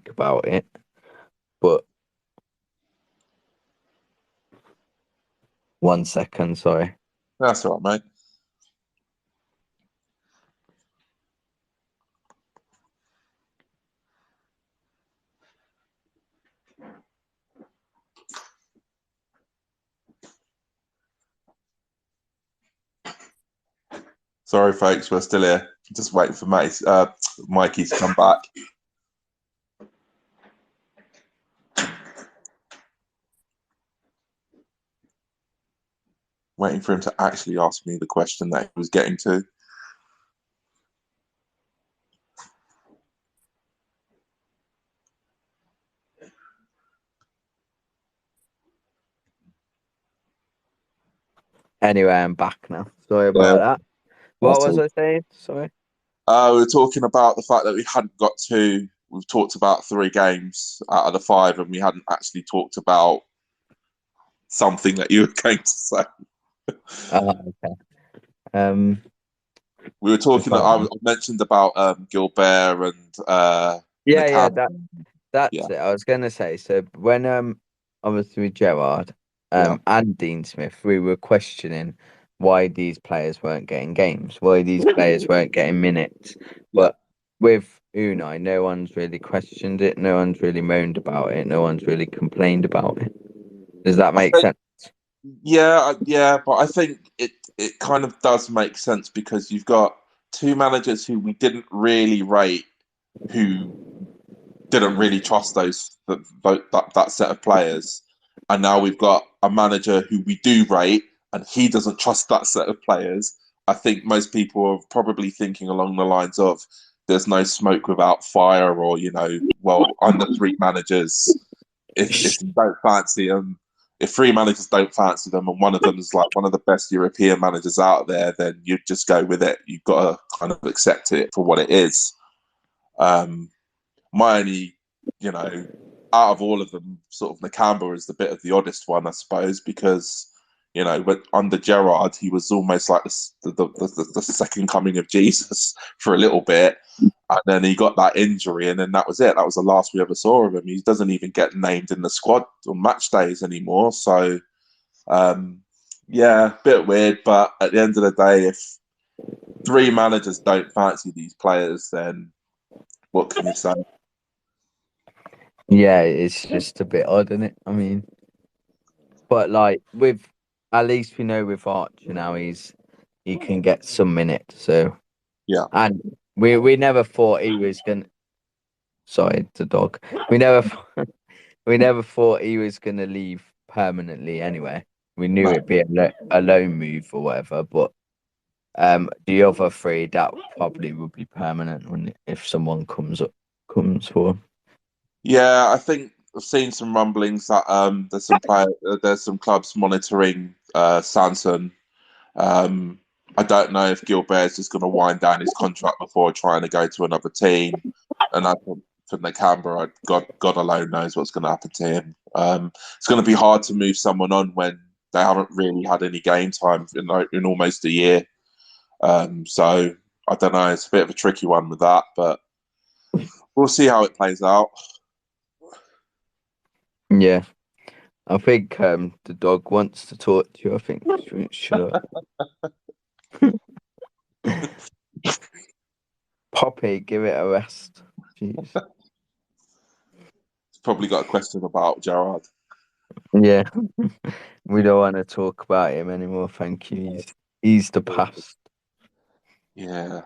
about it, but 1 second, sorry. That's all right, mate. Sorry, folks, we're still here. Just waiting for Mikey to come back. Waiting for him to actually ask me the question that he was getting to. Anyway, I'm back now. Sorry about that. What was I saying? Sorry. We were talking about the fact that we hadn't got to. We've talked about 3 games out of the 5, and we hadn't actually talked about something that you were going to say. Okay. We were talking. I mentioned about Gilbert and that's it. I was going to say. So when obviously with Gerrard and Dean Smith, we were questioning why these players weren't getting games, why these players weren't getting minutes. But with Unai, no one's really questioned it. No one's really moaned about it. No one's really complained about it. Does that make sense? Yeah, but I think it kind of does make sense because you've got 2 managers who we didn't really rate, who didn't really trust that set of players, and now we've got a manager who we do rate, and he doesn't trust that set of players. I think most people are probably thinking along the lines of, "There's no smoke without fire," or well, under three managers, if you don't fancy them, if three managers don't fancy them, and one of them is like one of the best European managers out there, then you just go with it. You've got to kind of accept it for what it is. My only, out of all of them, sort of Nakamba is the bit of the oddest one, I suppose, because but under Gerrard, he was almost like the second coming of Jesus for a little bit, and then he got that injury, and then that was it. That was the last we ever saw of him. He doesn't even get named in the squad on match days anymore. So, yeah, a bit weird. But at the end of the day, if three managers don't fancy these players, then what can you say? Yeah, it's just a bit odd, isn't it? I mean, but like at least we know with Archer now he can get some minutes. So yeah, and we never thought he was gonna. Sorry, the dog. We never thought he was gonna leave permanently. Anyway, we knew it'd be a loan move or whatever. But the other three that probably would be permanent, wouldn't it, if someone comes for him. Yeah, I think I've seen some rumblings that there's some clubs monitoring Sanson. I don't know if Gilbert's just going to wind down his contract before trying to go to another team. And I think for Nakamba, God alone knows what's going to happen to him. It's going to be hard to move someone on when they haven't really had any game time in almost a year. So I don't know. It's a bit of a tricky one with that, but we'll see how it plays out. Yeah, I think the dog wants to talk to you. I think shut up. Poppy, give it a rest. Jeez. He's probably got a question about Gerrard. Yeah, we don't want to talk about him anymore. Thank you. He's the past. Yeah.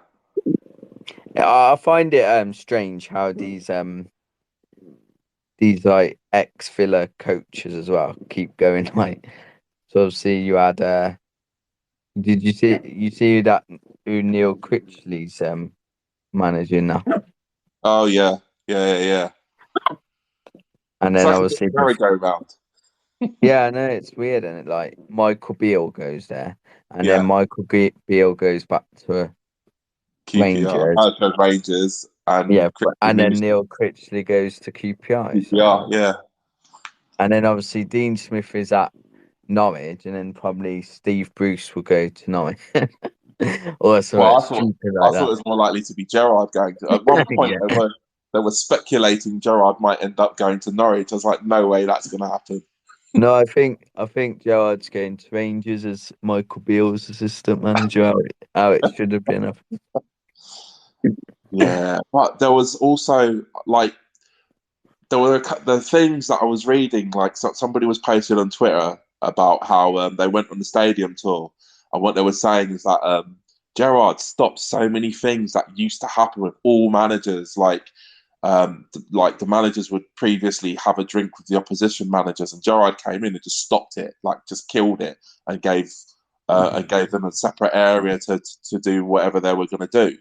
I find it strange how these like ex-Villa coaches as well keep going. Like, so obviously you had did you see that who Neil Critchley's managing now? Oh yeah. And It's then like obviously a merry-go-round. yeah, I know it's weird, and it like Michael Beale goes there, and Yeah. then Michael Beale goes back to QPR, Rangers, and yeah, and then moves to Neil Critchley goes to QPR. QPR. Yeah. And then obviously Dean Smith is at Norwich, and then probably Steve Bruce will go to Norwich. Or something stupid I like thought it that. was more likely to be Gerrard going to. At one point, Yeah. they were speculating Gerrard might end up going to Norwich. I was like, no way, that's going to happen. No, I think Gerrard's going to Rangers as Michael Beale's assistant manager. How it should have been. Yeah, but there was also there were the things that I was reading. Like somebody was posted on Twitter about how they went on the stadium tour, and what they were saying is that Gerrard stopped so many things that used to happen with all managers. Like the managers would previously have a drink with the opposition managers, and Gerrard came in and just stopped it, like just killed it, and gave them a separate area to do whatever they were going to do.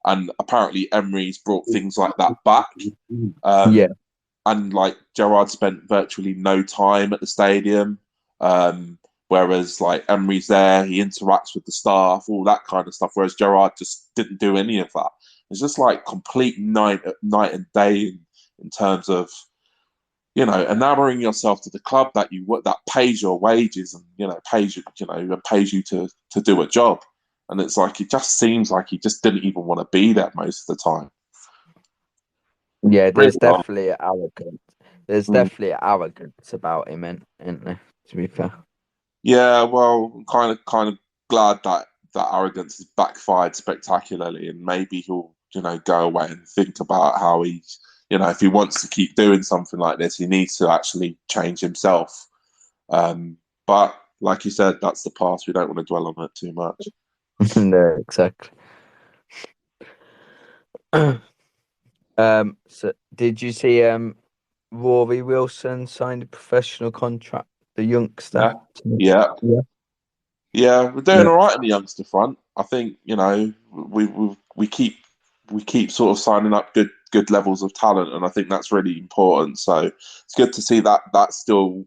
And apparently Emery's brought things like that back. Yeah. And like Gerrard spent virtually no time at the stadium. Whereas like Emery's there, he interacts with the staff, all that kind of stuff. Whereas Gerrard just didn't do any of that. It's just like complete night and day in terms of, enamoring yourself to the club that pays your wages and pays you to do a job. And it's like it just seems like he just didn't even want to be there most of the time. Yeah, there's Really definitely arrogance. There's definitely arrogance about him, isn't there? To be fair. Yeah, well, I'm kind of glad that arrogance has backfired spectacularly, and maybe he'll go away and think about how he's if he wants to keep doing something like this, he needs to actually change himself. But like you said, that's the past. We don't want to dwell on it too much. No, exactly. So did you see Rory Wilson signed a professional contract, the youngster? Yeah. We're doing Yeah. all right in the youngster front. I think we keep sort of signing up good levels of talent, and I think that's really important. So it's good to see that that's still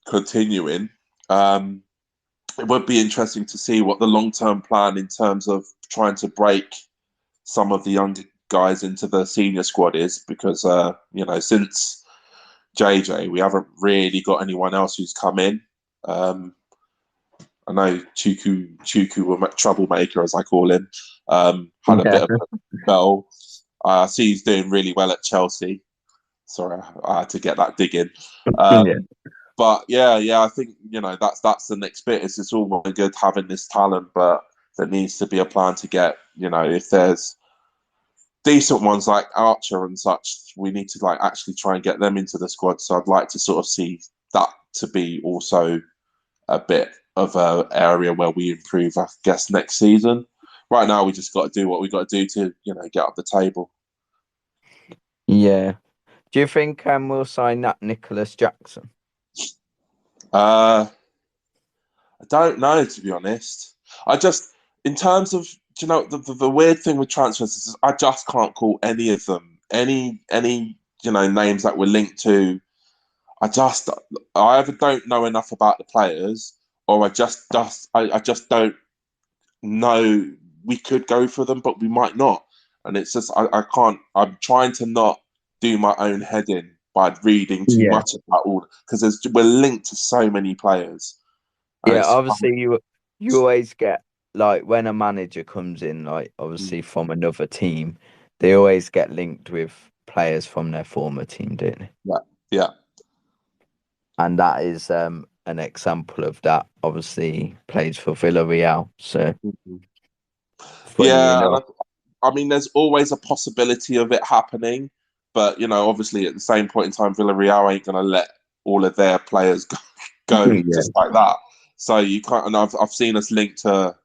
continuing. It would be interesting to see what the long-term plan in terms of trying to break some of the younger guys into the senior squad is, because since JJ, we haven't really got anyone else who's come in. I know Chuku, troublemaker as I call him, had a bit of a spell. I see he's doing really well at Chelsea. Sorry, I had to get that dig in. But I think that's the next bit. It's all well and good having this talent, but there needs to be a plan to get, if there's decent ones like Archer and such, we need to actually try and get them into the squad. So I'd like to sort of see that to be also a bit of an area where we improve, I guess, next season. Right now, we just got to do what we got to do to, get up the table. Yeah. Do you think we'll sign that Nicholas Jackson? I don't know, to be honest. In terms of, the weird thing with transfers is I just can't call any of them, any names that we're linked to. I either don't know enough about the players, or I just don't know. We could go for them, but we might not. And it's just I can't. I'm trying to not do my own head in by reading too much about all, because we're linked to so many players. Yeah, obviously you always get, like, when a manager comes in, like, obviously from another team, they always get linked with players from their former team, don't they? Yeah. And that is an example of that. Obviously, plays for Villarreal. So, I mean, there's always a possibility of it happening, but obviously, at the same point in time, Villarreal ain't going to let all of their players go just like that. So you can't. And I've seen us linked to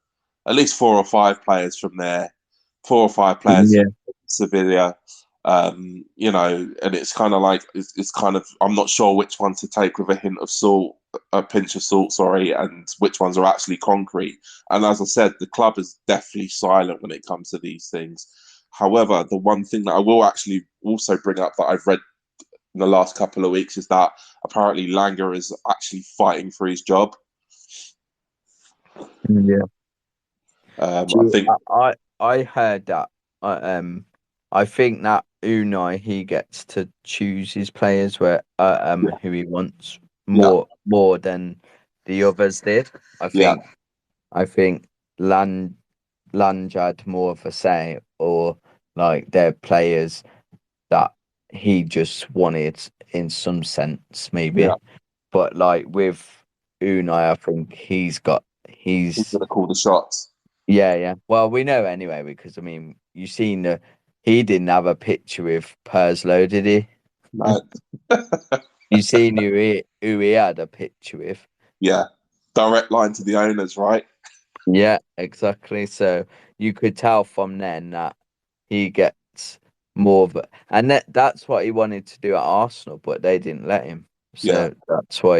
at least 4 or 5 players from there, 4 or 5 players from Sevilla. And it's kind of like it's kind of, I'm not sure which one to take with a pinch of salt, and which ones are actually concrete. And as I said, the club is definitely silent when it comes to these things. However, the one thing that I will actually also bring up that I've read in the last couple of weeks is that apparently Langer is actually fighting for his job. I heard that. I think that Unai, he gets to choose his players who he wants more than the others did. I think Lange had more of a say, or like their players that he just wanted in some sense, maybe. But like with Unai, I think he's gonna call the shots. Yeah. Well, we know anyway, because I mean, you seen he didn't have a picture with Perslow, did he? No. You seen who he had a picture with? Yeah, direct line to the owners, right? Yeah, exactly. So you could tell from then that he gets more of and that's what he wanted to do at Arsenal, but they didn't let him. So that's why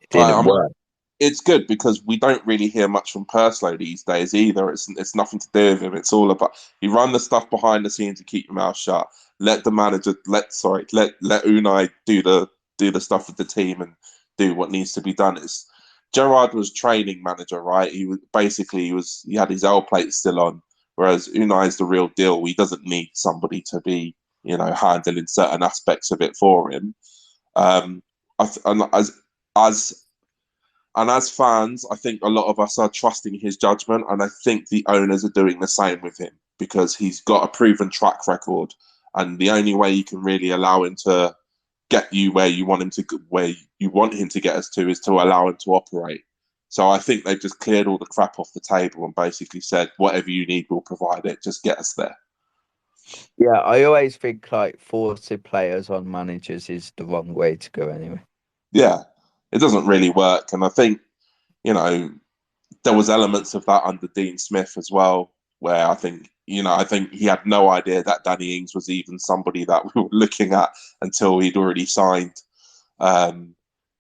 it didn't work. It's good because we don't really hear much from Perslow these days either. It's nothing to do with him. It's all about, you run the stuff behind the scenes to keep your mouth shut. Let the manager let Unai do the stuff with the team and do what needs to be done. Gerrard was training manager, right? He had his L plate still on, whereas Unai is the real deal. He doesn't need somebody to be handling certain aspects of it for him. And as fans, I think a lot of us are trusting his judgment, and I think the owners are doing the same with him because he's got a proven track record, and the only way you can really allow him to get you where you want him to get us to is to allow him to operate. So I think they've just cleared all the crap off the table and basically said, whatever you need, we'll provide it. Just get us there. Yeah, I always think like forcing players on managers is the wrong way to go anyway. Yeah. It doesn't really work. And I think, there was elements of that under Dean Smith as well, where I think I think he had no idea that Danny Ings was even somebody that we were looking at until he'd already signed. And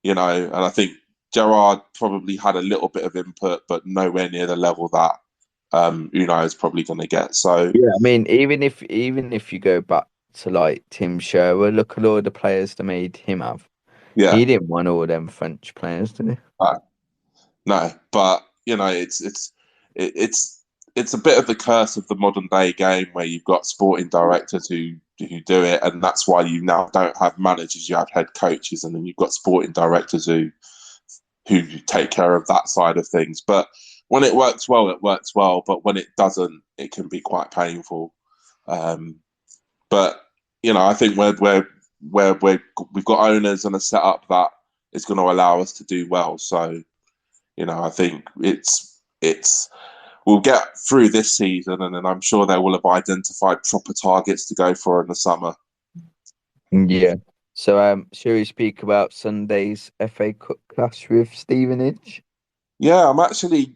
I think Gerrard probably had a little bit of input, but nowhere near the level that Unai is probably going to get. So yeah, I mean, even if you go back to like Tim Sherwood, look at all the players that made him have. yeah, He didn't want all them French players, did he? no, but it's a bit of the curse of the modern day game where you've got sporting directors who do it, and that's why you now don't have managers, you have head coaches, and then you've got sporting directors who take care of that side of things. But when it works well, it works well. But when it doesn't, it can be quite painful. But I think we've got owners and a setup that is going to allow us to do well. So I think it's we'll get through this season, and then I'm sure they will have identified proper targets to go for in the summer. Yeah. So, shall we speak about Sunday's FA Cup clash with Stevenage? Yeah, I'm actually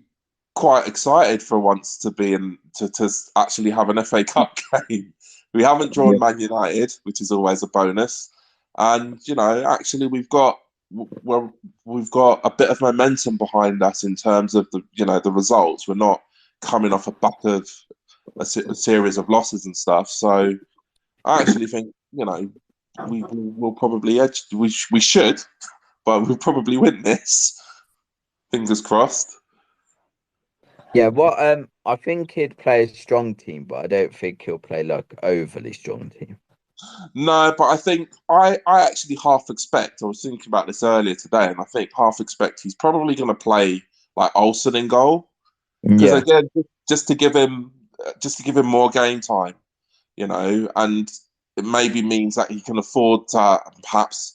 quite excited for once to be to actually have an FA Cup game. We haven't drawn Man United, which is always a bonus, and actually we've got a bit of momentum behind us in terms of the results. We're not coming off a back of a series of losses and stuff. So I actually think we will probably edge. We should, but we'll probably win this. Fingers crossed. Yeah, I think he'd play a strong team, but I don't think he'll play like overly strong team. No, but I think I actually half expect. I was thinking about this earlier today, and I think half expect he's probably going to play like Olsen in goal. Because again, just to give him more game time, and it maybe means that he can afford to perhaps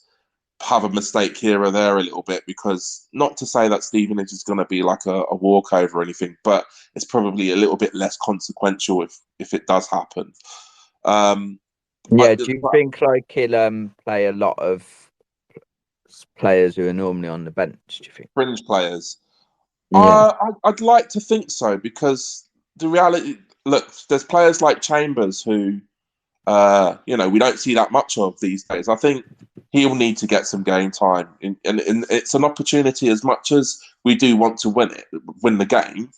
have a mistake here or there a little bit, because not to say that Stevenage is going to be like a walkover or anything, but it's probably a little bit less consequential if it does happen. Do you think like he'll play a lot of players who are normally on the bench? Do you think fringe players? Yeah. I'd like to think so, because the reality, look, there's players like Chambers who, we don't see that much of these days. I think he'll need to get some game time, and it's an opportunity. As much as we do want to win the game,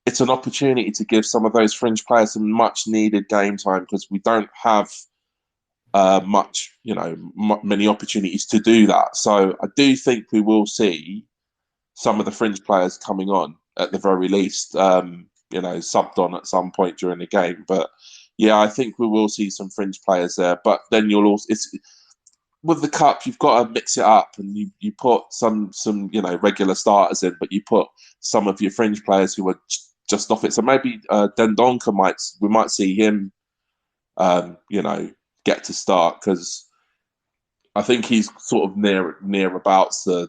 it's an opportunity to give some of those fringe players some much needed game time, because we don't have many opportunities to do that. So I do think we will see some of the fringe players coming on at the very least, subbed on at some point during the game. But yeah, I think we will see some fringe players there. But then you'll also, with the cup, you've got to mix it up, and you put some regular starters in, but you put some of your fringe players who are just off it. So maybe Dendonka we might see him, get to start, because I think he's sort of near abouts the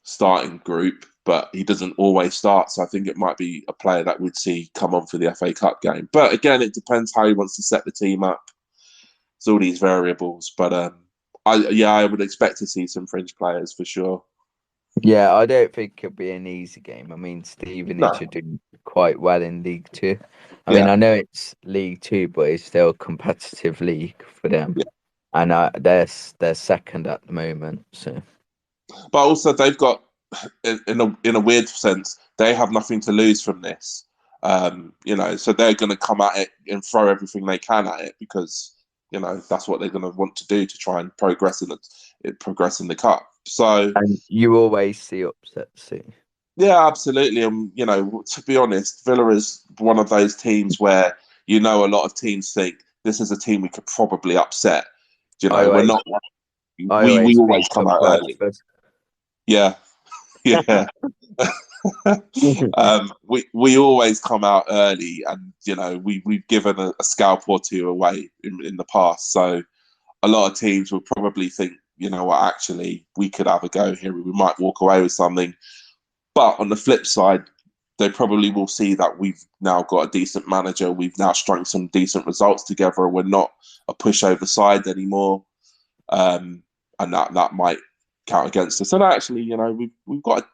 starting group, but he doesn't always start. So I think it might be a player that we'd see come on for the FA Cup game. But again, it depends how he wants to set the team up. It's all these variables. But I would expect to see some fringe players for sure. Yeah, I don't think it'll be an easy game. I mean, Stevenage are doing quite well in League Two. I mean, I know it's League Two, but it's still a competitive league for them. Yeah. And they're second at the moment. So, but also they've got, in a weird sense, they have nothing to lose from this. So they're going to come at it and throw everything they can at it, because that's what they're going to want to do to try and progress in the cup. So, and you always see upsets, see. Yeah, absolutely. To be honest, Villa is one of those teams where a lot of teams think this is a team we could probably upset. We're not. We always come out early. Yeah, yeah. We always come out early, and we've given a scalp or two away in the past. So a lot of teams will probably think, actually we could have a go here. We might walk away with something. But on the flip side, they probably will see that we've now got a decent manager. We've now strung some decent results together. We're not a pushover side anymore, and that might count against us. And actually, we've got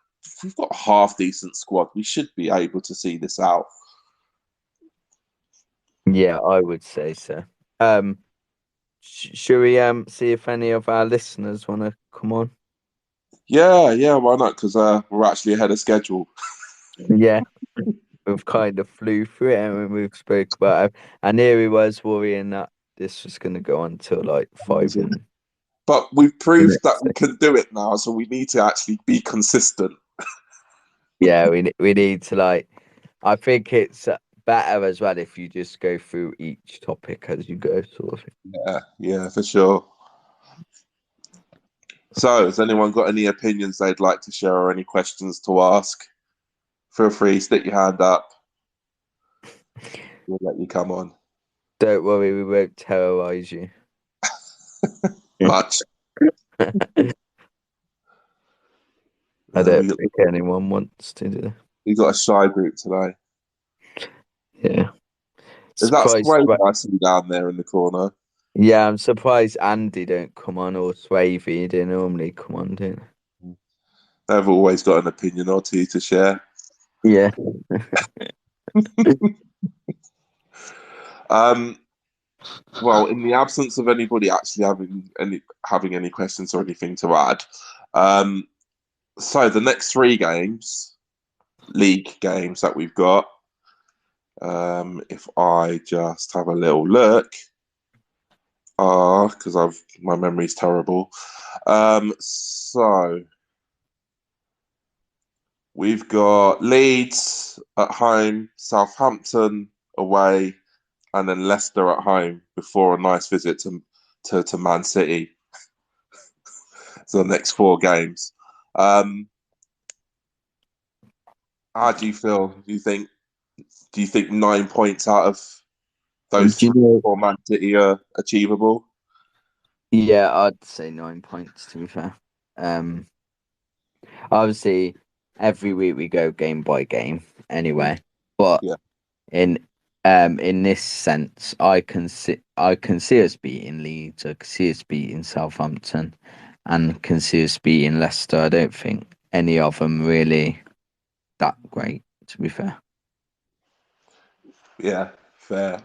a half decent squad. We should be able to see this out. Yeah, I would say so. Should we see if any of our listeners want to come on? Yeah, why not? Because we're actually ahead of schedule. Yeah, we've kind of flew through it and we've spoke about it. And here he was worrying that this was going to go on till like 5 minutes. But we've proved that we can do it now, so we need to actually be consistent. Yeah, we need to like. I think it's better as well if you just go through each topic as you go, sort of thing. Yeah, for sure. So, has anyone got any opinions they'd like to share or any questions to ask? Feel free, stick your hand up. We'll let you come on. Don't worry, we won't terrorise you. Much. I don't think anyone wants to do. We got a shy group today. Yeah. Is that Sway nicely down there in the corner? Yeah, I'm surprised Andy don't come on or Swavey. They normally come on, don't they? They've always got an opinion or two to share. Yeah. Well, in the absence of anybody actually having any questions or anything to add, so the next 3 games, league games that we've got, if I just have a little look, because my memory's terrible. So we've got Leeds at home, Southampton away, and then Leicester at home before a nice visit to Man City. So the next 4 games. How do you feel? Do you think 9 points out of those 4 Man City are achievable? Yeah, I'd say 9 points to be fair. Obviously, every week we go game by game anyway. But in this sense, I can see us beating Leeds. I can see us beating Southampton, and can see us beating Leicester. I don't think any of them really that great, to be fair. Yeah, fair.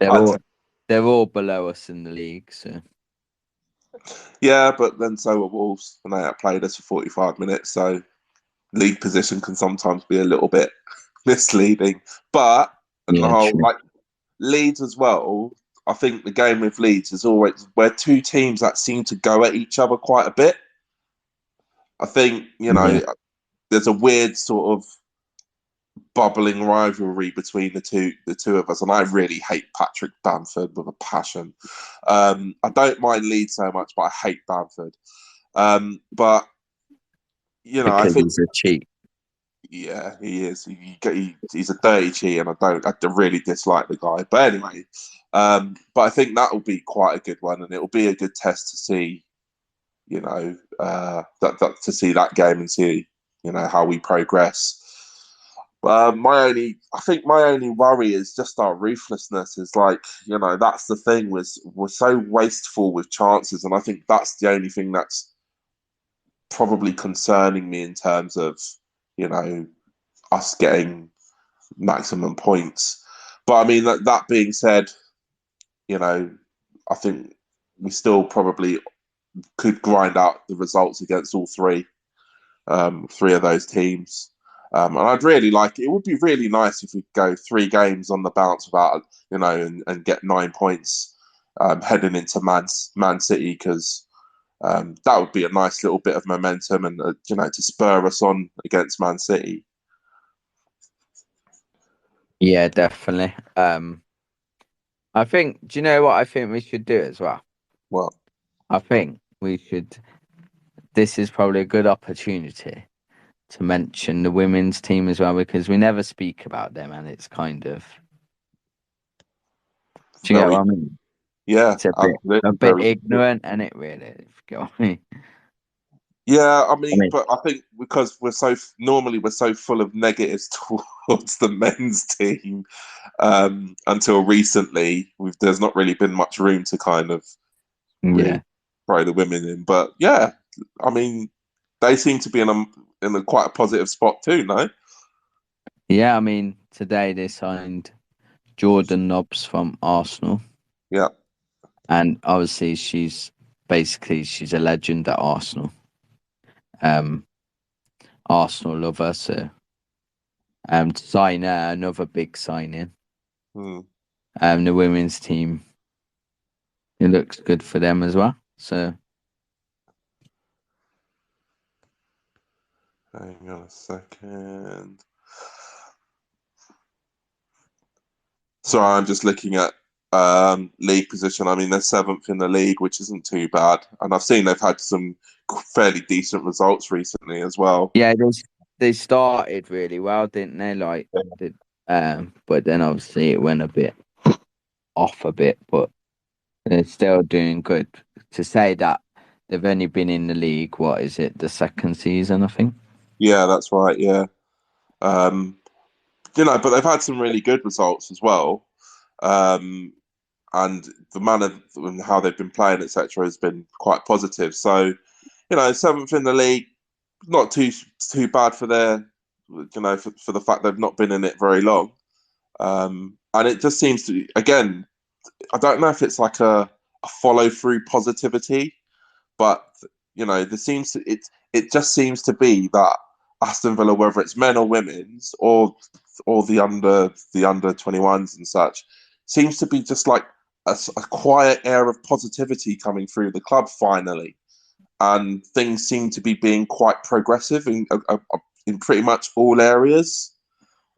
They're all below us in the league, so. Yeah, but then so are Wolves, and they outplayed us for 45 minutes, so league position can sometimes be a little bit misleading. But on the whole, like Leeds as well, I think the game with Leeds is always we're 2 teams that seem to go at each other quite a bit. I think, there's a weird sort of bubbling rivalry between the two of us, and I really hate Patrick Bamford with a passion. I don't mind Leeds so much, but I hate Bamford. But because I think he's a cheat. Yeah, he is. He's a dirty cheat, and I really dislike the guy. But anyway, but I think that will be quite a good one, and it will be a good test to see, that to see that game and see, how we progress. I think my only worry is just our ruthlessness. Is like, that's the thing. We're so wasteful with chances, and I think that's the only thing that's probably concerning me in terms of, us getting maximum points. But I mean, that being said, I think we still probably could grind out the results against all 3 of those teams. And I'd really like it would be really nice if we go 3 games on the bounce without, and get 9 points heading into Man City, because that would be a nice little bit of momentum and, to spur us on against Man City. Yeah, definitely. I think. Do you know what I think we should do as well? What? I think we should. This is probably a good opportunity to mention the women's team as well, because we never speak about them, and it's kind of. Do you get what I mean? Yeah, it's a bit ignorant, and it really. If you get what I mean. Yeah, I mean, but I think because we're so full of negatives towards the men's team, until recently, there's not really been much room to kind of really throw the women in. But yeah, I mean, they seem to be in a quite a positive spot too, no? Yeah, I mean, today they signed Jordan Nobbs from Arsenal. Yeah. And obviously she's a legend at Arsenal. Arsenal love her, so to sign her, another big signing. Hmm. The women's team, it looks good for them as well. So hang on a second. So I'm just looking at league position. I mean, they're 7th in the league, which isn't too bad. And I've seen they've had some fairly decent results recently as well. yeah, they started really well, didn't they? But then obviously it went a bit off a bit, but they're still doing good. To say that they've only been in the league, what is it, the second season, I think? Yeah, that's right. Yeah. But they've had some really good results as well. And the manner and how they've been playing, etc., has been quite positive. So, 7th in the league, not too bad for for the fact they've not been in it very long. And it just seems to, again, I don't know if it's like a follow through positivity, but it just seems to be that Aston Villa, whether it's men or women's or the under 21s and such, seems to be just like a quiet air of positivity coming through the club finally, and things seem to be being quite progressive in pretty much all areas.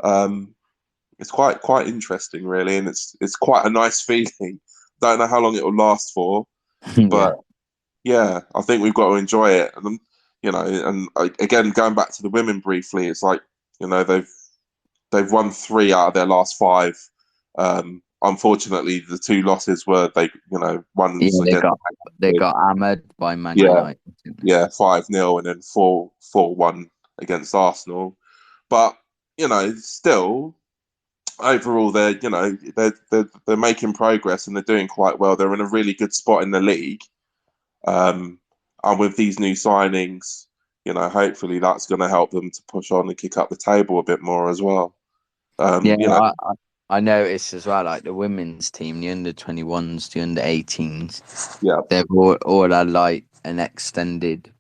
It's quite interesting, really, and it's quite a nice feeling. Don't know how long it will last for, but yeah, I think we've got to enjoy it. And again, going back to the women briefly, it's like they've won 3 out of their last 5. Unfortunately, the 2 losses were one. Yeah, they got hammered by Man Yeah. United. Yeah, 5-0 and then 4-1 against Arsenal. But still, overall, they're making progress and they're doing quite well. They're in a really good spot in the league. And with these new signings, hopefully that's going to help them to push on and kick up the table a bit more as well. I noticed as well, like the women's team, the under 21s, the under 18s. Yeah, they've all had like an extended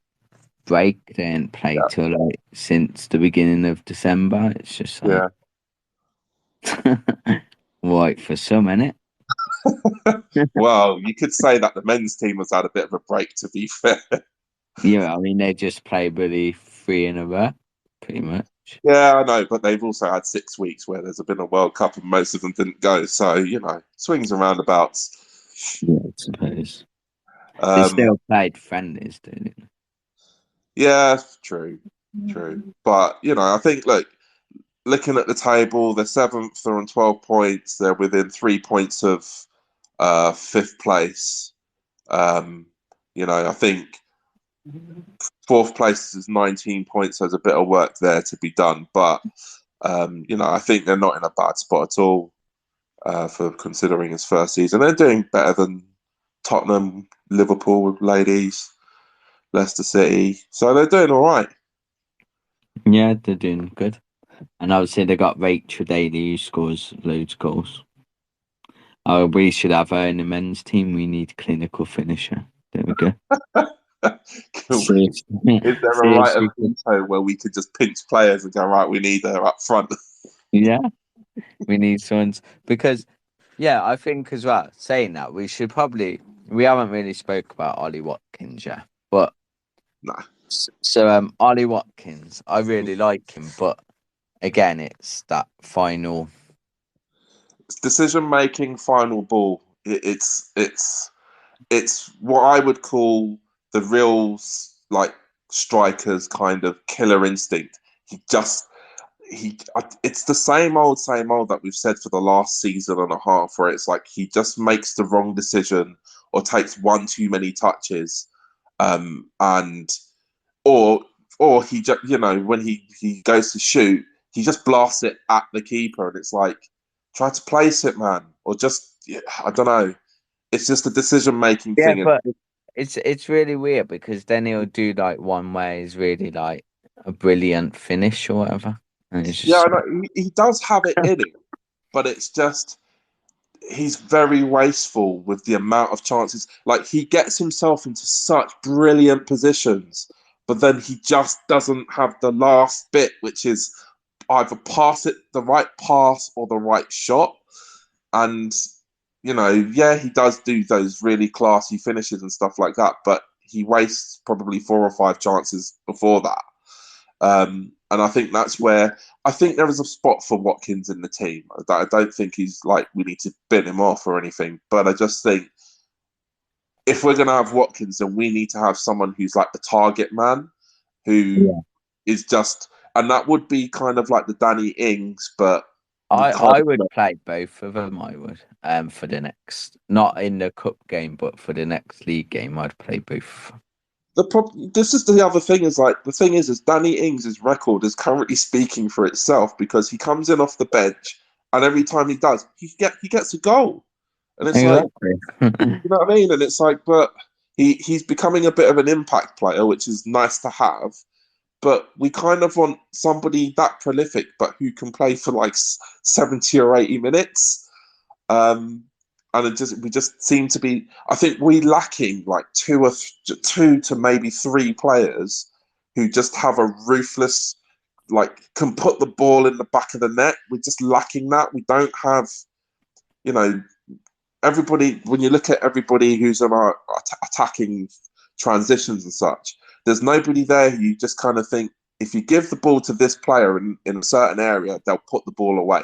break. They ain't played till since the beginning of December. It's just like right for some, innit? Well, you could say that the men's team has had a bit of a break, to be fair. Yeah, I mean they just played really 3 in a row, pretty much. Yeah, I know, but they've also had 6 weeks where there's been a World Cup and most of them didn't go. So, swings and roundabouts. Yeah, I suppose. They still played friendlies, didn't they? Yeah, true. But, I think, looking at the table, they're 7th, they're on 12 points. They're within 3 points of 5th place. I think 4th place is 19 points. So there's a bit of work there to be done. But, I think they're not in a bad spot at all for considering his first season. They're doing better than Tottenham, Liverpool ladies, Leicester City. So they're doing all right. Yeah, they're doing good. And obviously they got Rachel Daly, who scores loads of goals. We should have her in the men's team. We need clinical finisher. There we go. Is there a right of veto where we could just pinch players and go, right, we need her up front? Yeah, we need someone. Because, I think as well, saying that, we haven't really spoke about Ollie Watkins yet. But, nah. So, Ollie Watkins, I really like him. But, again, it's that final... decision-making final ball. It's what I would call the real striker's kind of killer instinct. It's the same old that we've said for the last season and a half, where it's like he just makes the wrong decision or takes one too many touches, or he just when he goes to shoot, he just blasts it at the keeper, and it's like, try to place it, man, or just I don't know. It's just a decision-making thing. Yeah, but it's really weird because then he'll do like one way is really like a brilliant finish or whatever. And it's just I know he does have it in him, but it's just he's very wasteful with the amount of chances. Like, he gets himself into such brilliant positions, but then he just doesn't have the last bit, which is either the right pass or the right shot. And, yeah, he does do those really classy finishes and stuff like that, but he wastes probably 4 or 5 chances before that. And I think that's where I think there is a spot for Watkins in the team. I don't think he's like we need to bin him off or anything, but I just think if we're going to have Watkins, then we need to have someone who's like the target man, who is just, and that would be kind of like the Danny Ings, but I would play both of them. I would for the next, not in the cup game, but for the next league game, I'd play both. This is the other thing is Danny Ings' record is currently speaking for itself because he comes in off the bench and every time he does, he gets a goal. And it's exactly. like, you know what I mean? And it's like, but he's becoming a bit of an impact player, which is nice to have. But we kind of want somebody that prolific, but who can play for like 70 or 80 minutes. And we just seem to be. I think we lacking like 2 to maybe 3 players who just have a ruthless, like can put the ball in the back of the net. We're just lacking that. We don't have, everybody. When you look at everybody who's on our attacking transitions and such, there's nobody there who you just kind of think if you give the ball to this player in a certain area, they'll put the ball away.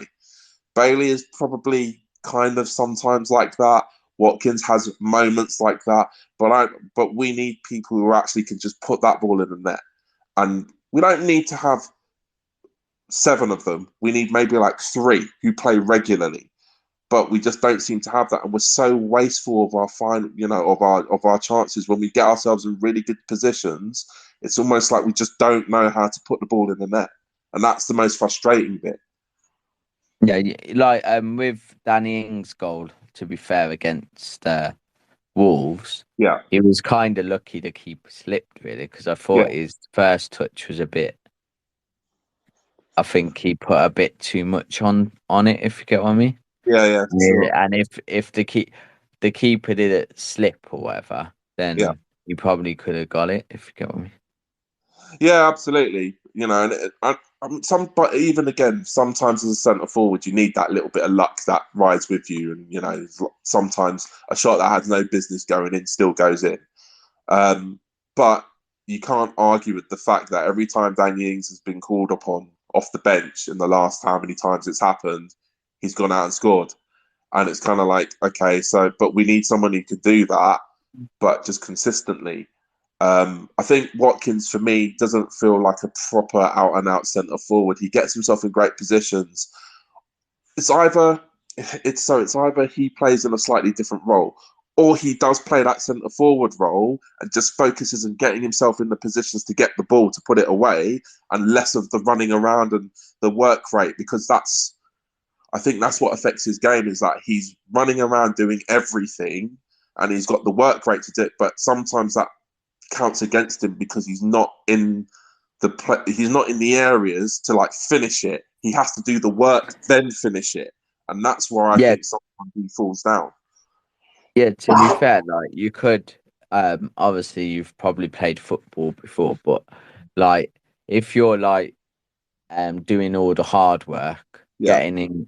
Bailey is probably kind of sometimes like that. Watkins has moments like that, but we need people who actually can just put that ball in the net. And we don't need to have 7 of them. We need maybe like 3 who play regularly. But we just don't seem to have that, and we're so wasteful of our of our chances when we get ourselves in really good positions. It's almost like we just don't know how to put the ball in the net, and that's the most frustrating bit. Yeah, like with Danny Ings' goal, to be fair, against Wolves, he was kind of lucky the keeper slipped, really, because I thought his first touch was a bit. I think he put a bit too much on it, if you get what I mean. Yeah. Sure. And if the keeper didn't slip or whatever, then he probably could have got it, if you get what I mean. Yeah, absolutely. But even again, sometimes as a centre forward, you need that little bit of luck that rides with you, and sometimes a shot that has no business going in still goes in. But you can't argue with the fact that every time Danny Ings has been called upon off the bench in the last how many times it's happened, he's gone out and scored. And it's kind of like, okay, but we need someone who could do that, but just consistently. I think Watkins, for me, doesn't feel like a proper out-and-out centre forward. He gets himself in great positions. It's either he plays in a slightly different role, or he does play that centre forward role and just focuses on getting himself in the positions to get the ball to put it away, and less of the running around and the work rate, because I think that's what affects his game, is that he's running around doing everything and he's got the work rate to do it, but sometimes that counts against him because he's not in the areas to like finish it. He has to do the work, then finish it. And that's where I think sometimes he falls down. Yeah, to be fair, like you could, obviously you've probably played football before, but like if you're like doing all the hard work, getting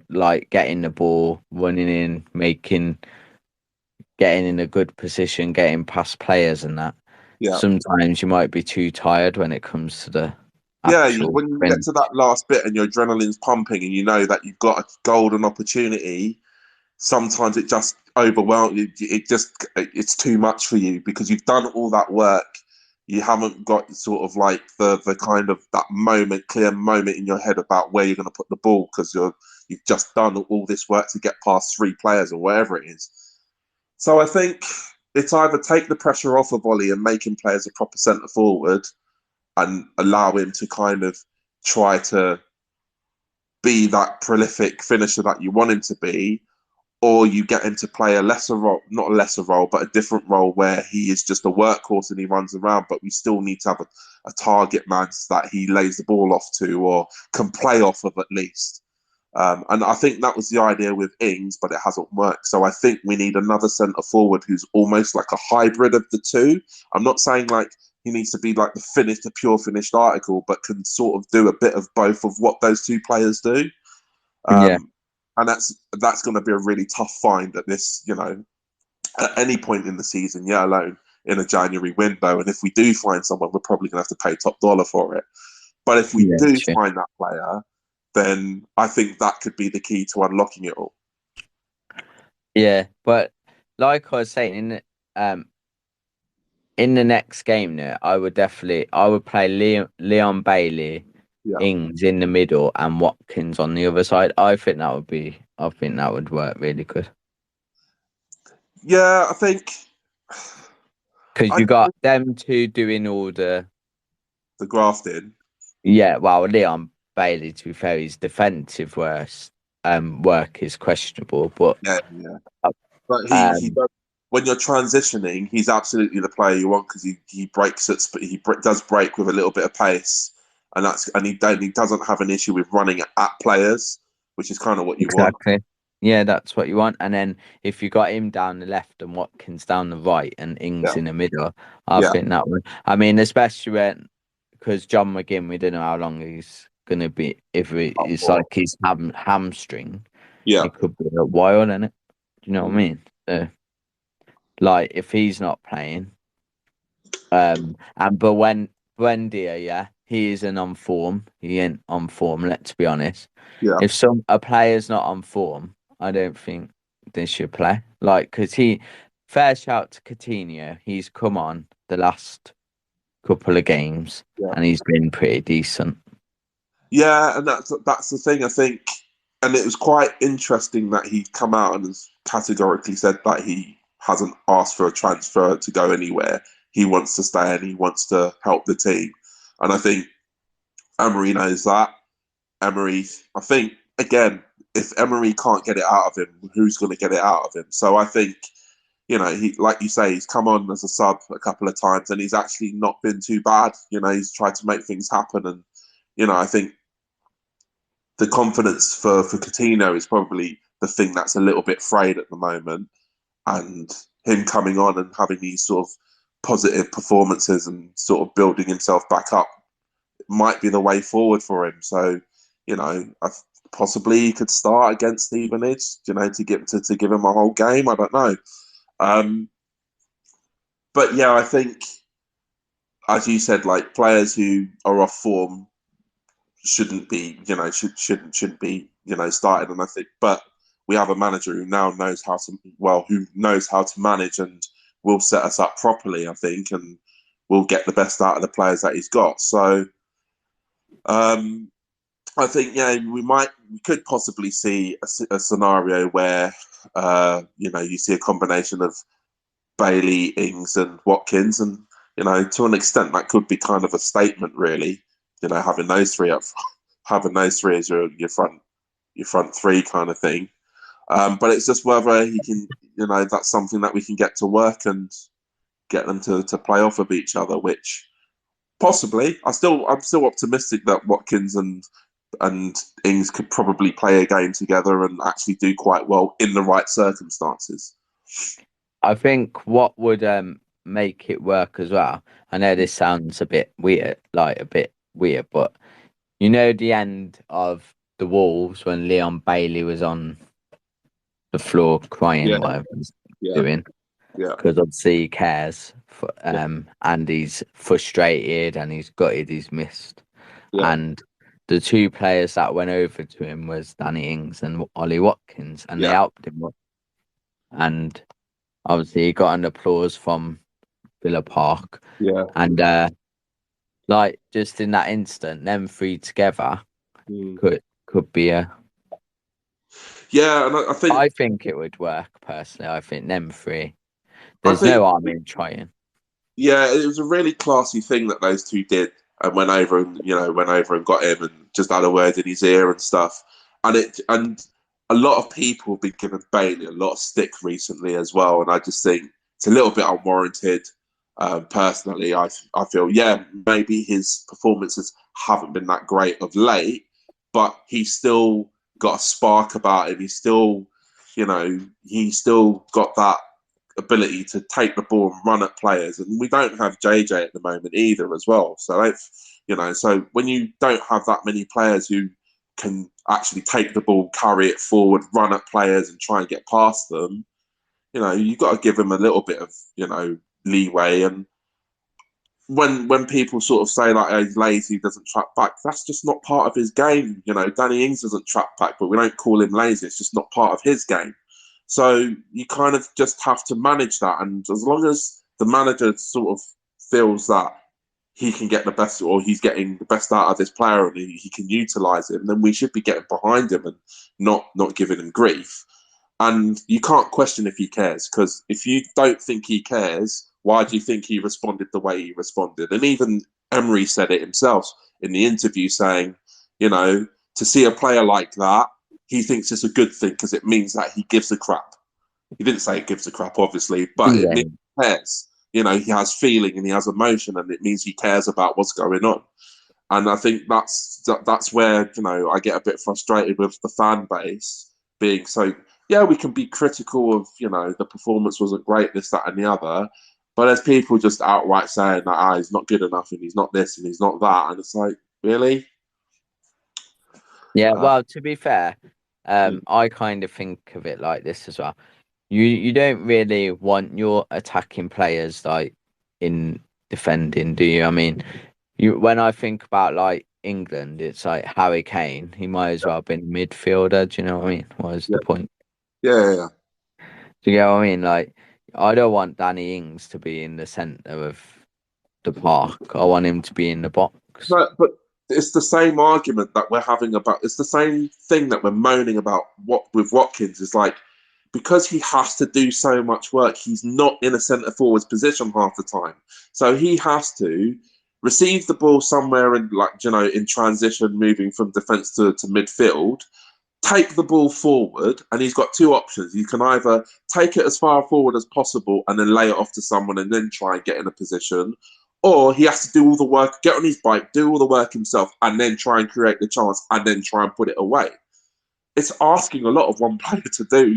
the ball, running in, getting in a good position, getting past players and that. Yeah. Sometimes you might be too tired when it comes to the when you get to that last bit and your adrenaline's pumping and you know that you've got a golden opportunity, sometimes it just overwhelms you. It's too much for you because you've done all that work. You haven't got sort of like the kind of that clear moment in your head about where you're going to put the ball because you've just done all this work to get past 3 players or whatever it is. So I think it's either take the pressure off of Ollie and make him play as a proper centre forward and allow him to kind of try to be that prolific finisher that you want him to be, or you get him to play a lesser role, not a lesser role, but a different role where he is just a workhorse and he runs around, but we still need to have a target man that he lays the ball off to or can play off of at least. And I think that was the idea with Ings, but it hasn't worked. So I think we need another centre forward who's almost like a hybrid of the two. I'm not saying like he needs to be like the pure finished article, but can sort of do a bit of both of what those two players do. And that's going to be a really tough find at this, at any point in the season, alone in a January window. And if we do find someone, we're probably going to have to pay top dollar for it. But if we do find that player, then I think that could be the key to unlocking it all. Yeah, but like I was saying, in the next game, I would play Leon Bailey, Ings in the middle, and Watkins on the other side. I think that would work really good. Yeah, I think because you got them two doing all the grafting. Yeah, well, Leon Bailey, to be fair, his defensive work is questionable, but but he does, when you're transitioning, he's absolutely the player you want because he breaks it, but he does break with a little bit of pace, and he doesn't have an issue with running at players, which is kind of what you want. Exactly. Yeah, that's what you want. And then if you got him down the left and Watkins down the right and Ings in the middle, I think that would. I mean, especially because John McGinn, we don't know how long he's going to be. If it's like he's hamstring, it could be a while, isn't it? Do you know what I mean? So, like, if he's not playing, but when Buendia, he isn't on form. He ain't on form. Let's be honest. Yeah. If a player's not on form, I don't think they should play. Like, because fair shout to Coutinho. He's come on the last couple of games and he's been pretty decent. Yeah, and that's the thing, I think. And it was quite interesting that he'd come out and has categorically said that he hasn't asked for a transfer to go anywhere. He wants to stay and he wants to help the team. And I think Emery knows that. Emery, I think, again, if Emery can't get it out of him, who's going to get it out of him? So I think, he, like you say, he's come on as a sub a couple of times and he's actually not been too bad. He's tried to make things happen. And, I think the confidence for Coutinho is probably the thing that's a little bit frayed at the moment. And him coming on and having these sort of positive performances and sort of building himself back up might be the way forward for him. So, possibly he could start against Stevenage, to give him a whole game. I don't know. But yeah, I think, as you said, like players who are off form shouldn't be, shouldn't be, started. And I think, but we have a manager who now knows how to manage and will set us up properly, I think, and will get the best out of the players that he's got. So, I think, we could possibly see a scenario where, you see a combination of Bailey, Ings, and Watkins, and to an extent that could be kind of a statement, really. Having those three as your front three kind of thing. But it's just whether he can, that's something that we can get to work and get them to play off of each other, which possibly I'm still optimistic that Watkins and Ings could probably play a game together and actually do quite well in the right circumstances. I think what would make it work as well, I know this sounds a bit weird, but the end of the Wolves when Leon Bailey was on the floor crying, whatever he's doing, because obviously he cares, and he's frustrated and he's gutted, he's missed, and the two players that went over to him was Danny Ings and Ollie Watkins, and they helped him up. And obviously he got an applause from Villa Park. Yeah. And just in that instant, them three together could be a. Yeah, and I think it would work personally. I think them three. There's no harm in trying. Yeah, it was a really classy thing that those two did, and went over and got him and just had a word in his ear and stuff. And a lot of people have been giving Bailey a lot of stick recently as well, and I just think it's a little bit unwarranted. Personally, I feel maybe his performances haven't been that great of late, but he's still got a spark about him. He's still, he's still got that ability to take the ball and run at players. And we don't have JJ at the moment either as well. So, so when you don't have that many players who can actually take the ball, carry it forward, run at players and try and get past them, you've got to give him a little bit of, leeway. And when people sort of say like, oh, he's lazy, he doesn't track back, that's just not part of his game. Danny Ings doesn't track back, but we don't call him lazy. It's just not part of his game. So you kind of just have to manage that. And as long as the manager sort of feels that he can get the best, or he's getting the best out of this player and he can utilise him, then we should be getting behind him and not giving him grief. And you can't question if he cares, because if you don't think he cares, why do you think he responded the way he responded? And even Emery said it himself in the interview, saying, to see a player like that, he thinks it's a good thing because it means that he gives a crap. He didn't say it gives a crap, obviously, but it means he cares. He has feeling and he has emotion, and it means he cares about what's going on. And I think that's where, I get a bit frustrated with the fan base being so, we can be critical of, the performance wasn't great, this, that, and the other. But there's people just outright saying that he's not good enough and he's not this and he's not that. And it's like, really? Yeah, well, to be fair, I kind of think of it like this as well. You don't really want your attacking players like in defending, do you? I mean, when I think about like England, it's like Harry Kane. He might as well have been midfielder. Do you know what I mean? What is the point? Yeah. Do you get what I mean? Like, I don't want Danny Ings to be in the centre of the park. I want him to be in the box. But it's the same argument that we're having about. It's the same thing that we're moaning about. What with Watkins is like, because he has to do so much work, he's not in a centre forward's position half the time. So he has to receive the ball somewhere in, like, in transition, moving from defence to midfield, take the ball forward, and he's got two options. You can either take it as far forward as possible and then lay it off to someone and then try and get in a position, or he has to do all the work, get on his bike, do all the work himself, and then try and create the chance and then try and put it away. It's asking a lot of one player to do.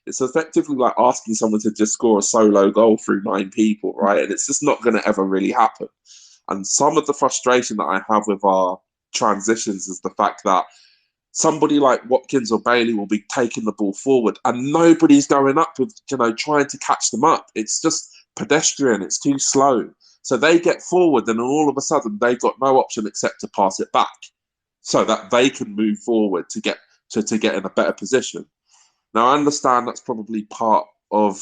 It's effectively like asking someone to just score a solo goal through 9 people, right? And it's just not going to ever really happen. And some of the frustration that I have with our transitions is the fact that somebody like Watkins or Bailey will be taking the ball forward and nobody's going up with, trying to catch them up. It's just pedestrian. It's too slow. So they get forward and then all of a sudden they've got no option except to pass it back so that they can move forward to get in a better position. Now, I understand that's probably part of,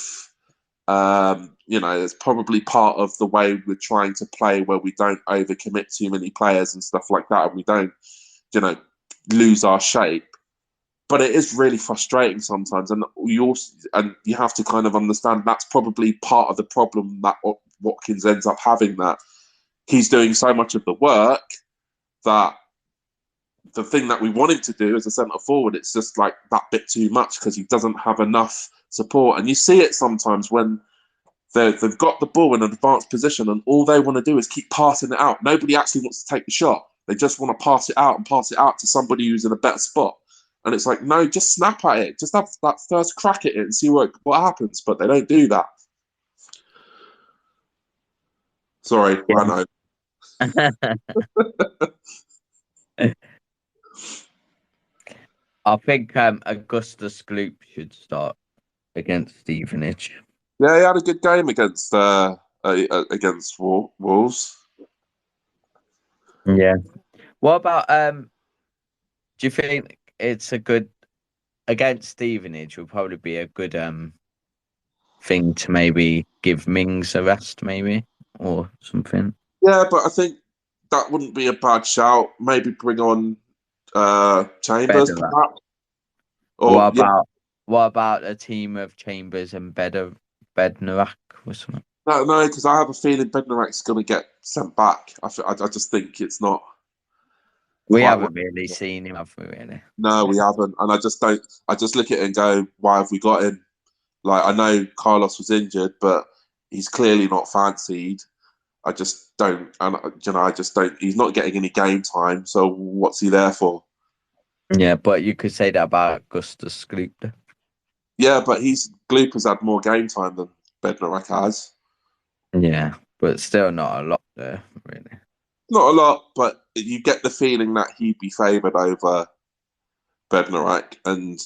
it's probably part of the way we're trying to play, where we don't overcommit too many players and stuff like that, and we don't, lose our shape. But it is really frustrating sometimes, and you have to kind of understand that's probably part of the problem that Watkins ends up having, that he's doing so much of the work that the thing that we want him to do as a centre forward, it's just like that bit too much because he doesn't have enough support. And you see it sometimes when they've got the ball in an advanced position and all they want to do is keep passing it out. Nobody actually wants to take the shot. They just want to pass it out to somebody who's in a better spot. And it's like, no, just snap at it. Just have that first crack at it and see what happens. But they don't do that. Sorry, I know. I think Augustus Gloop should start against Stevenage. Yeah, he had a good game against Wolves. Yeah. What about do you think it's a good against Stevenage would probably be a good thing to maybe give Mings a rest, maybe, or something? Yeah, but I think that wouldn't be a bad shout. Maybe bring on Chambers. Or what about a team of Chambers and Bednarak or something? No, because I have a feeling Bednarak's going to get sent back. I just think it's not. We haven't really seen him, have we? Really? No, we haven't, and I just don't. I just look at it and go, "Why have we got him?" Like, I know Carlos was injured, but he's clearly not fancied. I just don't, and I just don't. He's not getting any game time, so what's he there for? Yeah, but you could say that about Gustus Gloop. Yeah, but Gloop has had more game time than Bednarek has. Yeah, but still not a lot there, really. Not a lot, but you get the feeling that he'd be favoured over Bednarek. And,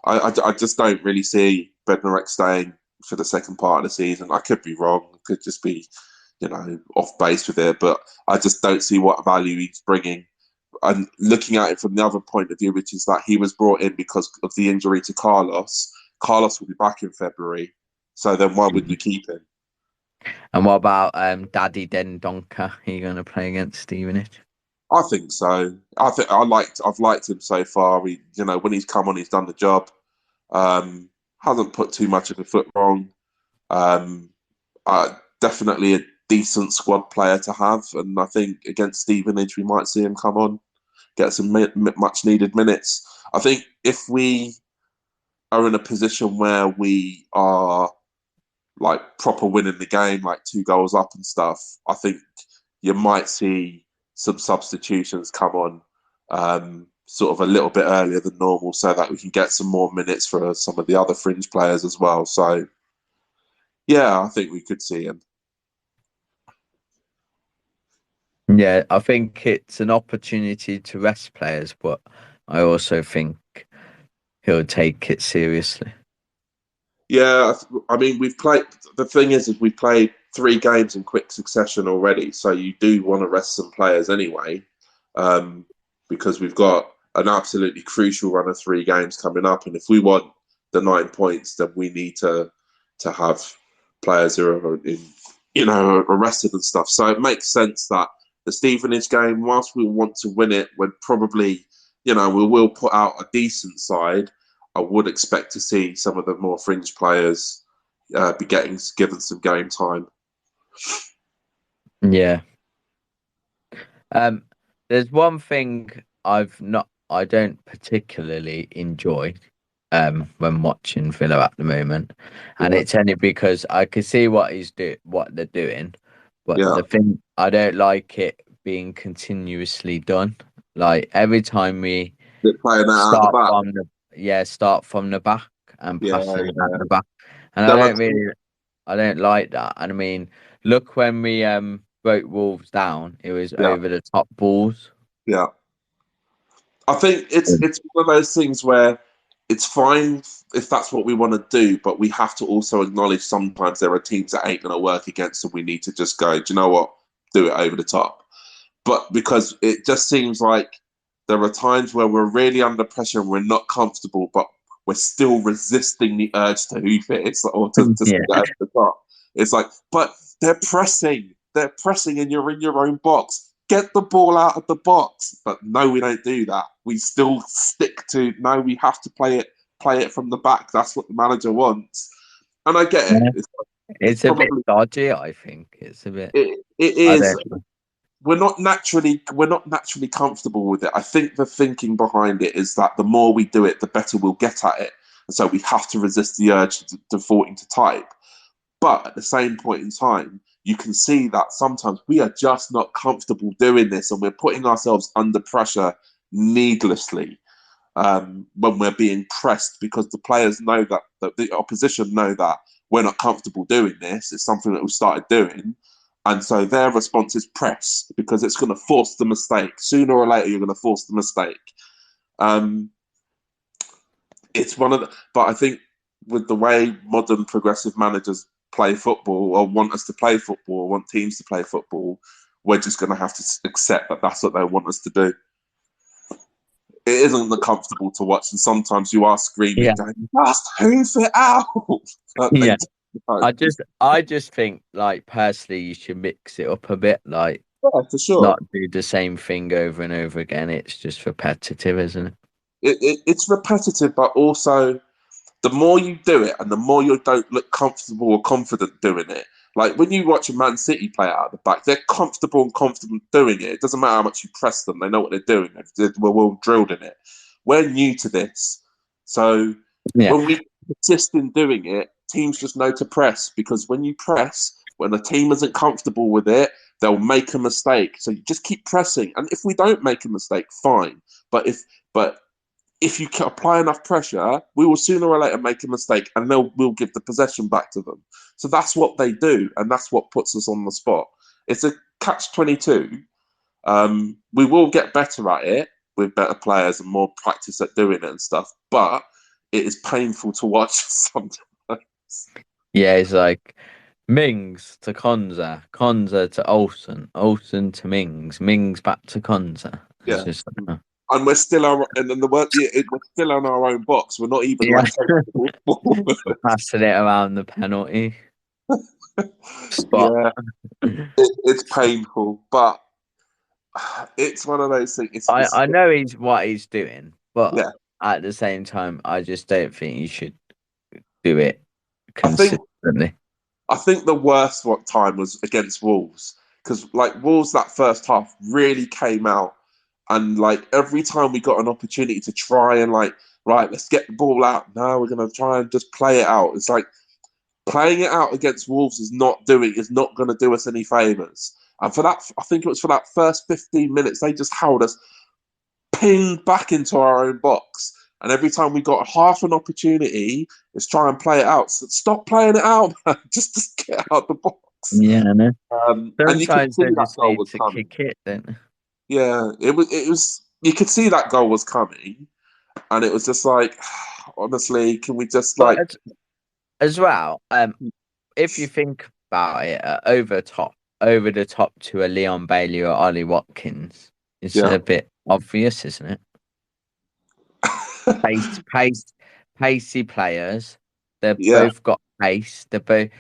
I just don't really see Bednarek staying for the second part of the season. I could be wrong. Could just be, off base with it. But I just don't see what value he's bringing. And looking at it from the other point of view, which is that he was brought in because of the injury to Carlos. Carlos will be back in February. So then why would we keep him? And what about Daddy Dendonka? Are you going to play against Stevenage? I think so. I've liked him so far. When he's come on, he's done the job. Hasn't put too much of a foot wrong. Definitely a decent squad player to have, and I think against Stevenage we might see him come on, get some much needed minutes. I think if we are in a position where we are like proper winning the game, like 2 goals up and stuff, I think you might see some substitutions come on sort of a little bit earlier than normal so that we can get some more minutes for some of the other fringe players as well. So, yeah, I think we could see him. Yeah, I think it's an opportunity to rest players, but I also think he'll take it seriously. Yeah, I mean, the thing is we've played 3 games in quick succession already, so you do want to rest some players anyway, because we've got an absolutely crucial run of 3 games coming up, and if we want the 9 points, then we need to have players who are arrested and stuff. So it makes sense that the Stevenage game, whilst we want to win it, we're probably, we will put out a decent side. I would expect to see some of the more fringe players be given some game time. Yeah. There's one thing I don't particularly enjoy when watching Villa at the moment, and it's only because I can see what they're doing, but the thing I don't like it being continuously done. Like every time we start from the back and pass them at the back, and I don't like that. And I mean, look when we broke Wolves down, it was over the top balls. Yeah, I think it's one of those things where it's fine if that's what we want to do, but we have to also acknowledge sometimes there are teams that ain't going to work against, and we need to just go, do you know what, do it over the top. But because it just seems like there are times where we're really under pressure and we're not comfortable, but we're still resisting the urge to hoof it. It's or to get over the top. It's like, but they're pressing, and you're in your own box. Get the ball out of the box. But no, we don't do that. We still stick to, no, we have to play it from the back. That's what the manager wants. And I get it. It's a bit dodgy, I think. It's a bit. It is. We're not naturally comfortable with it. I think the thinking behind it is that the more we do it, the better we'll get at it. And so we have to resist the urge to defaulting to type. But at the same point in time, you can see that sometimes we are just not comfortable doing this, and we're putting ourselves under pressure needlessly when we're being pressed, because the players know that the opposition know that we're not comfortable doing this. It's something that we started doing. And so their response is press, because it's going to force the mistake. Sooner or later, you're going to force the mistake. It's but I think with the way modern progressive managers play football, or want us to play football, or want teams to play football, we're just going to have to accept that that's what they want us to do. It isn't comfortable to watch, and sometimes you are screaming, going, just hoof it out. Yeah. I just think, like, personally, you should mix it up a bit, like, for sure, not do the same thing over and over again. It's just repetitive, isn't it? It's repetitive, but also the more you do it and the more you don't look comfortable or confident doing it. Like when you watch a Man City play out of the back, they're comfortable and confident doing it. It doesn't matter how much you press them; they know what they're doing. We're well drilled in it. We're new to this, so when we persist in doing it, teams just know to press, because when you press, when the team isn't comfortable with it, they'll make a mistake. So you just keep pressing, and if we don't make a mistake, fine. But But if you apply enough pressure, we will sooner or later make a mistake, and we'll give the possession back to them. So that's what they do, and that's what puts us on the spot. It's a catch-22. We will get better at it with better players and more practice at doing it and stuff, but it is painful to watch sometimes. Yeah, it's like Mings to Konza, Konza to Olsen, Olsen to Mings back to Konza. Yeah. It's just, and we're still we're still on our own box. We're not even passing it around the penalty spot. Yeah, it's painful, but it's one of those things. I know what he's doing, but yeah. At the same time, I just don't think he should do it consistently. I think the worst time was against Wolves, because like Wolves that first half really came out, and like every time we got an opportunity to try and like, right, let's get the ball out. Now we're gonna try and just play it out. It's like playing it out against Wolves is not going to do us any favours. And for that, I think it was for that first 15 minutes, they just held us pinned back into our own box. And every time we got half an opportunity, let's try and play it out. So stop playing it out, man. Just get out the box. Yeah, I know. And you could see that goal was coming. Kick it, then. Yeah, it was. You could see that goal was coming, and it was just like, honestly, can we just like as well? If you think about it, over the top to a Leon Bailey or Ollie Watkins, it's a bit obvious, isn't it? Pacey players. They've both got pace. They both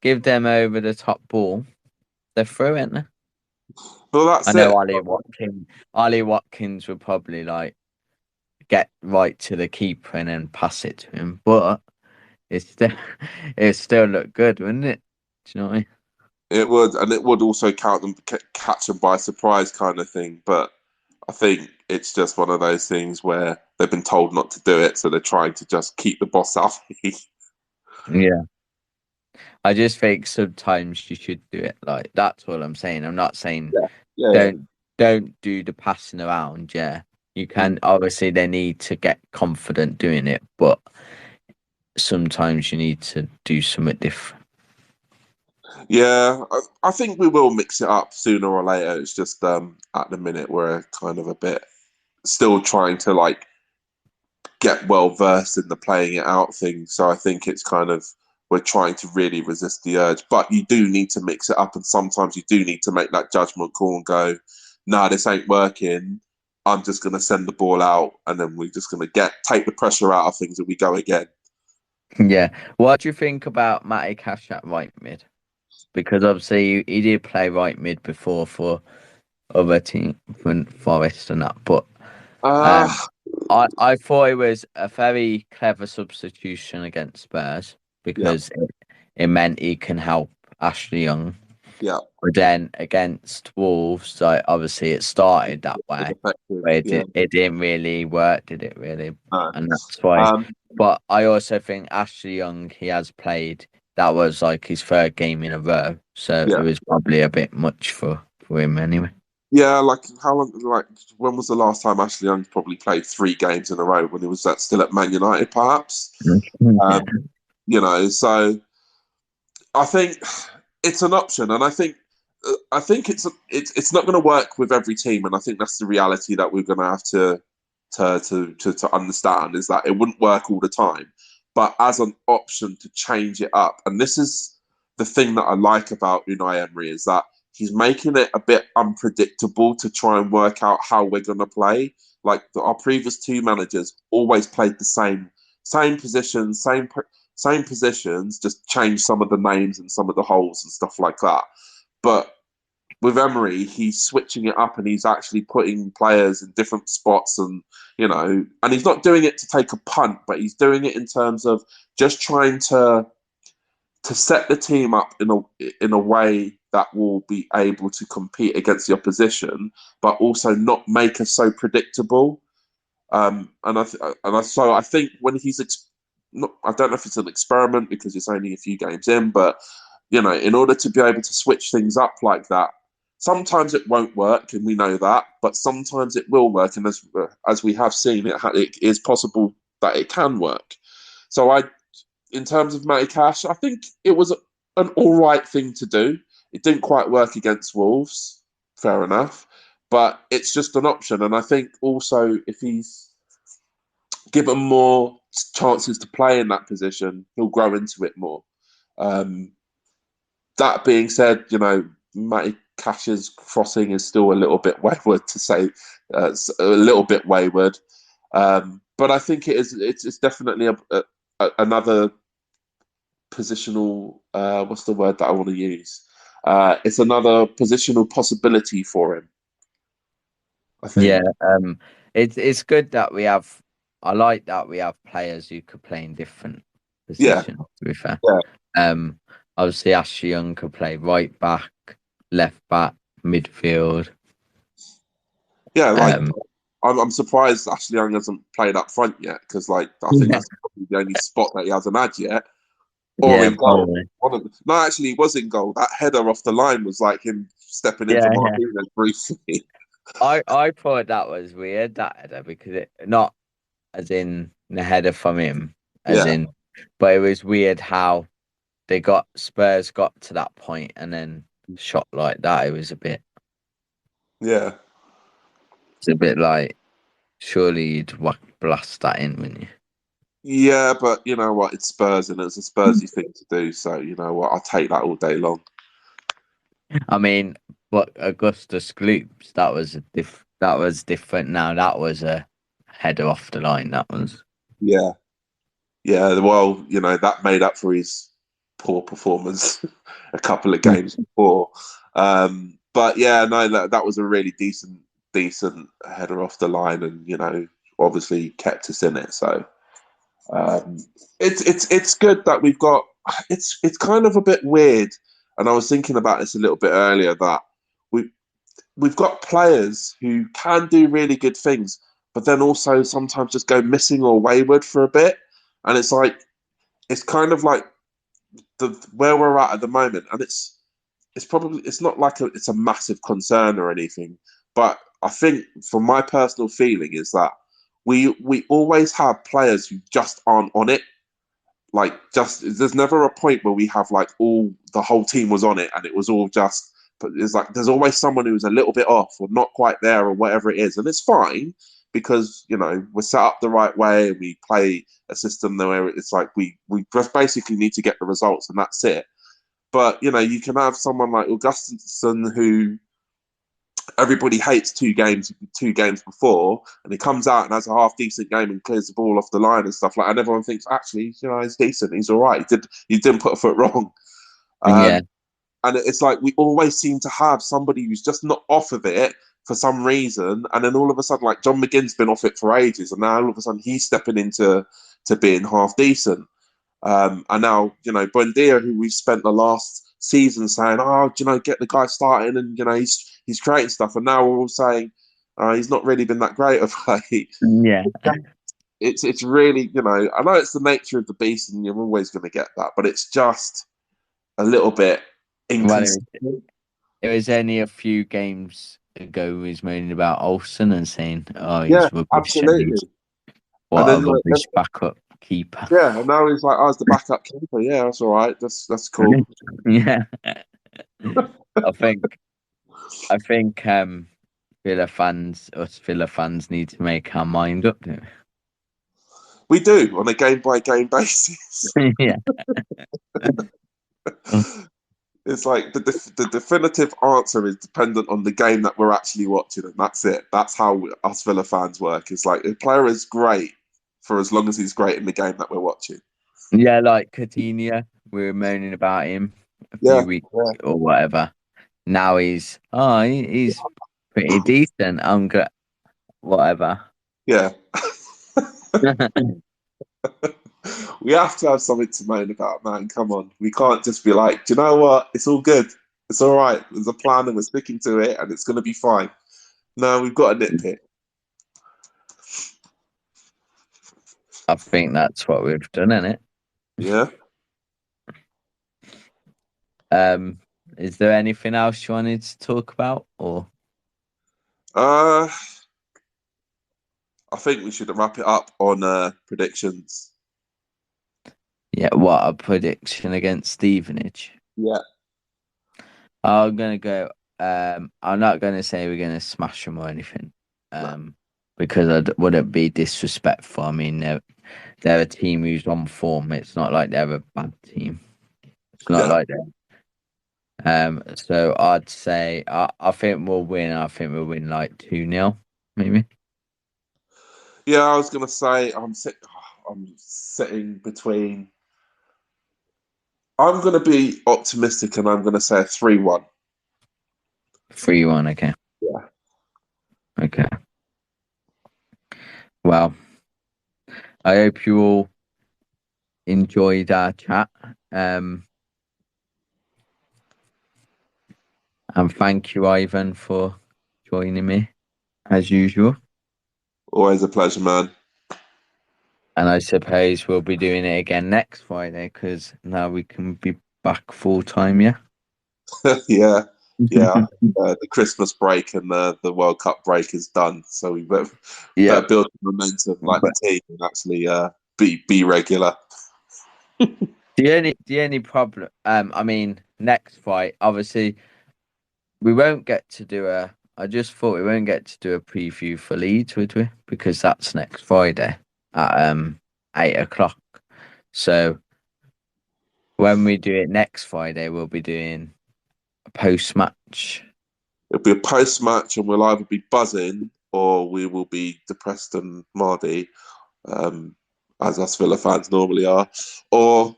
give them over the top ball. They're through, aren't they? Well, that's I know Ollie Watkins would probably like get right to the keeper and then pass it to him, but it still look good, wouldn't it? Do you know what I mean? It would, and it would also catch them by surprise kind of thing. But I think it's just one of those things where they've been told not to do it, so they're trying to just keep the boss out. Yeah. I just think sometimes you should do it. Like, that's what I'm saying. I'm not saying don't do the passing around. Yeah, you can. Obviously, they need to get confident doing it, but sometimes you need to do something different. Yeah, I think we will mix it up sooner or later. It's just at the minute we're kind of a bit still trying to like get well versed in the playing it out thing. So I think it's kind of we're trying to really resist the urge. But you do need to mix it up, and sometimes you do need to make that judgment call and go, "Nah, this ain't working. I'm just going to send the ball out, and then we're just going to take the pressure out of things, and we go again." Yeah. What do you think about Matty Cash at right mid? Because obviously he did play right mid before for other teams, Forest and that. But I thought it was a very clever substitution against Spurs because it meant he can help Ashley Young. Yeah. But then against Wolves, obviously it started that way. But it didn't really work, did it really? No. And that's why. But I also think Ashley Young, he has played. That was like his third game in a row. So it was probably a bit much for him anyway. Yeah, like how long? Like when was the last time Ashley Young probably played 3 games in a row when he was still at Man United, perhaps? You know, so I think it's an option, and I think it's not going to work with every team, and I think that's the reality that we're going to have to understand is that it wouldn't work all the time, but as an option to change it up, and this is the thing that I like about Unai Emery is that he's making it a bit unpredictable to try and work out how we're going to play. Like our previous 2 managers always played the same positions, same positions, just change some of the names and some of the holes and stuff like that. But with Emery, he's switching it up and he's actually putting players in different spots, and and he's not doing it to take a punt, but he's doing it in terms of just trying to set the team up in a way that will be able to compete against the opposition, but also not make us so predictable. So I think when he's I don't know if it's an experiment because it's only a few games in, but in order to be able to switch things up like that, sometimes it won't work, and we know that, but sometimes it will work. And as we have seen, it is possible that it can work. So in terms of Matty Cash, I think it was an all right thing to do. It didn't quite work against Wolves, fair enough, but it's just an option. And I think also if he's given more chances to play in that position, he'll grow into it more. That being said, Matty Cash's crossing is still a little bit wayward, to say a little bit wayward. But I think it's definitely another positional, what's the word that I want to use? It's another positional possibility for him, I think. Yeah, it's good that we have. I like that we have players who could play in different positions. To be fair, obviously Ashley Young could play right back, left back, midfield. Yeah, I'm surprised Ashley Young hasn't played up front yet, because I think that's probably the only spot that he hasn't had yet. Or in goal. No, actually, he was in goal. That header off the line was like him stepping into Martinez briefly. I thought that was weird, that header, because it not as in the header from him, but it was weird how Spurs got to that point and then shot like that. It was a bit. Yeah. It's a bit like, surely you'd blast that in, wouldn't you? Yeah, but you know what? It's Spurs, and it's a Spursy thing to do. So you know what? I'll take that all day long. I mean, but Augustus Gloops, that was different. Now that was a header off the line. That was. Yeah. Well, that made up for his poor performance a couple of games before. But yeah, no, that was a really decent header off the line, and obviously kept us in it. So. It's good that we've got. It's kind of a bit weird, and I was thinking about this a little bit earlier, that we've got players who can do really good things, but then also sometimes just go missing or wayward for a bit, and it's kind of like where we're at the moment, and it's not like it's a massive concern or anything, but I think from my personal feeling is that we always have players who just aren't on it. There's never a point where we have the whole team was on it and it was all just. But there's always someone who's a little bit off or not quite there or whatever it is, and it's fine because we're set up the right way and we play a system where it's like we just basically need to get the results and that's it. But you can have someone like Augustin who everybody hates two games before, and he comes out and has a half decent game and clears the ball off the line and stuff like that, and everyone thinks actually he's decent, he's all right, he didn't put a foot wrong. And it's like we always seem to have somebody who's just not off of it for some reason, and then all of a sudden, like John McGinn's been off it for ages, and now all of a sudden he's stepping into being half decent. And now Buendia, who we've spent the last season saying, get the guy starting, and he's creating stuff, and now we're all saying he's not really been that great of late. Yeah, it's really I know it's the nature of the beast, and you're always going to get that, but it's just a little bit inconsistent. Well, it was only a few games ago he was moaning about Olsen and saying, "Oh, he's rubbish." Absolutely. What a rubbish backup keeper. Yeah, and now he's like, "I was the backup keeper." Yeah, that's all right. That's cool. Yeah, I think Villa fans need to make our mind up. We do on a game-by-game basis. Yeah. It's like the definitive answer is dependent on the game that we're actually watching, and that's it. That's how us Villa fans work. It's like a player is great for as long as he's great in the game that we're watching. Yeah, like Coutinho, we were moaning about him a few weeks or whatever. Now he's pretty decent. I'm good. Whatever. Yeah. We have to have something to moan about, man. Come on. We can't just be like, do you know what? It's all good. It's all right. There's a plan and we're sticking to it and it's going to be fine. No, we've got a nitpick. I think that's what we've done, isn't it? Yeah. Is there anything else you wanted to talk about, or? I think we should wrap it up on predictions. Yeah, what a prediction against Stevenage. Yeah. I'm gonna go. I'm not gonna say we're gonna smash them or anything. Because I wouldn't be disrespectful. I mean, they're a team who's on form. It's not like they're a bad team. It's not like that. So I'd say I think we'll win. I think we'll win like 2-0, maybe. Yeah, I was gonna say I'm sitting between. I'm gonna be optimistic, and I'm gonna say 3-1. 3-1. Okay. Yeah. Okay. Well, I hope you all enjoyed our chat. And thank you, Ivan, for joining me as usual. Always a pleasure, man. And I suppose we'll be doing it again next Friday because now we can be back full time, yeah? Yeah. The Christmas break and the World Cup break is done. So we better build momentum like the team and actually be regular. The only problem, I mean, next fight, obviously, we won't get to do I just thought we won't get to do a preview for Leeds, would we? Because that's next Friday at 8:00. So when we do it next Friday, we'll be doing a post-match. It'll be a post-match, and we'll either be buzzing or we will be depressed and mardy, as us Villa fans normally are, or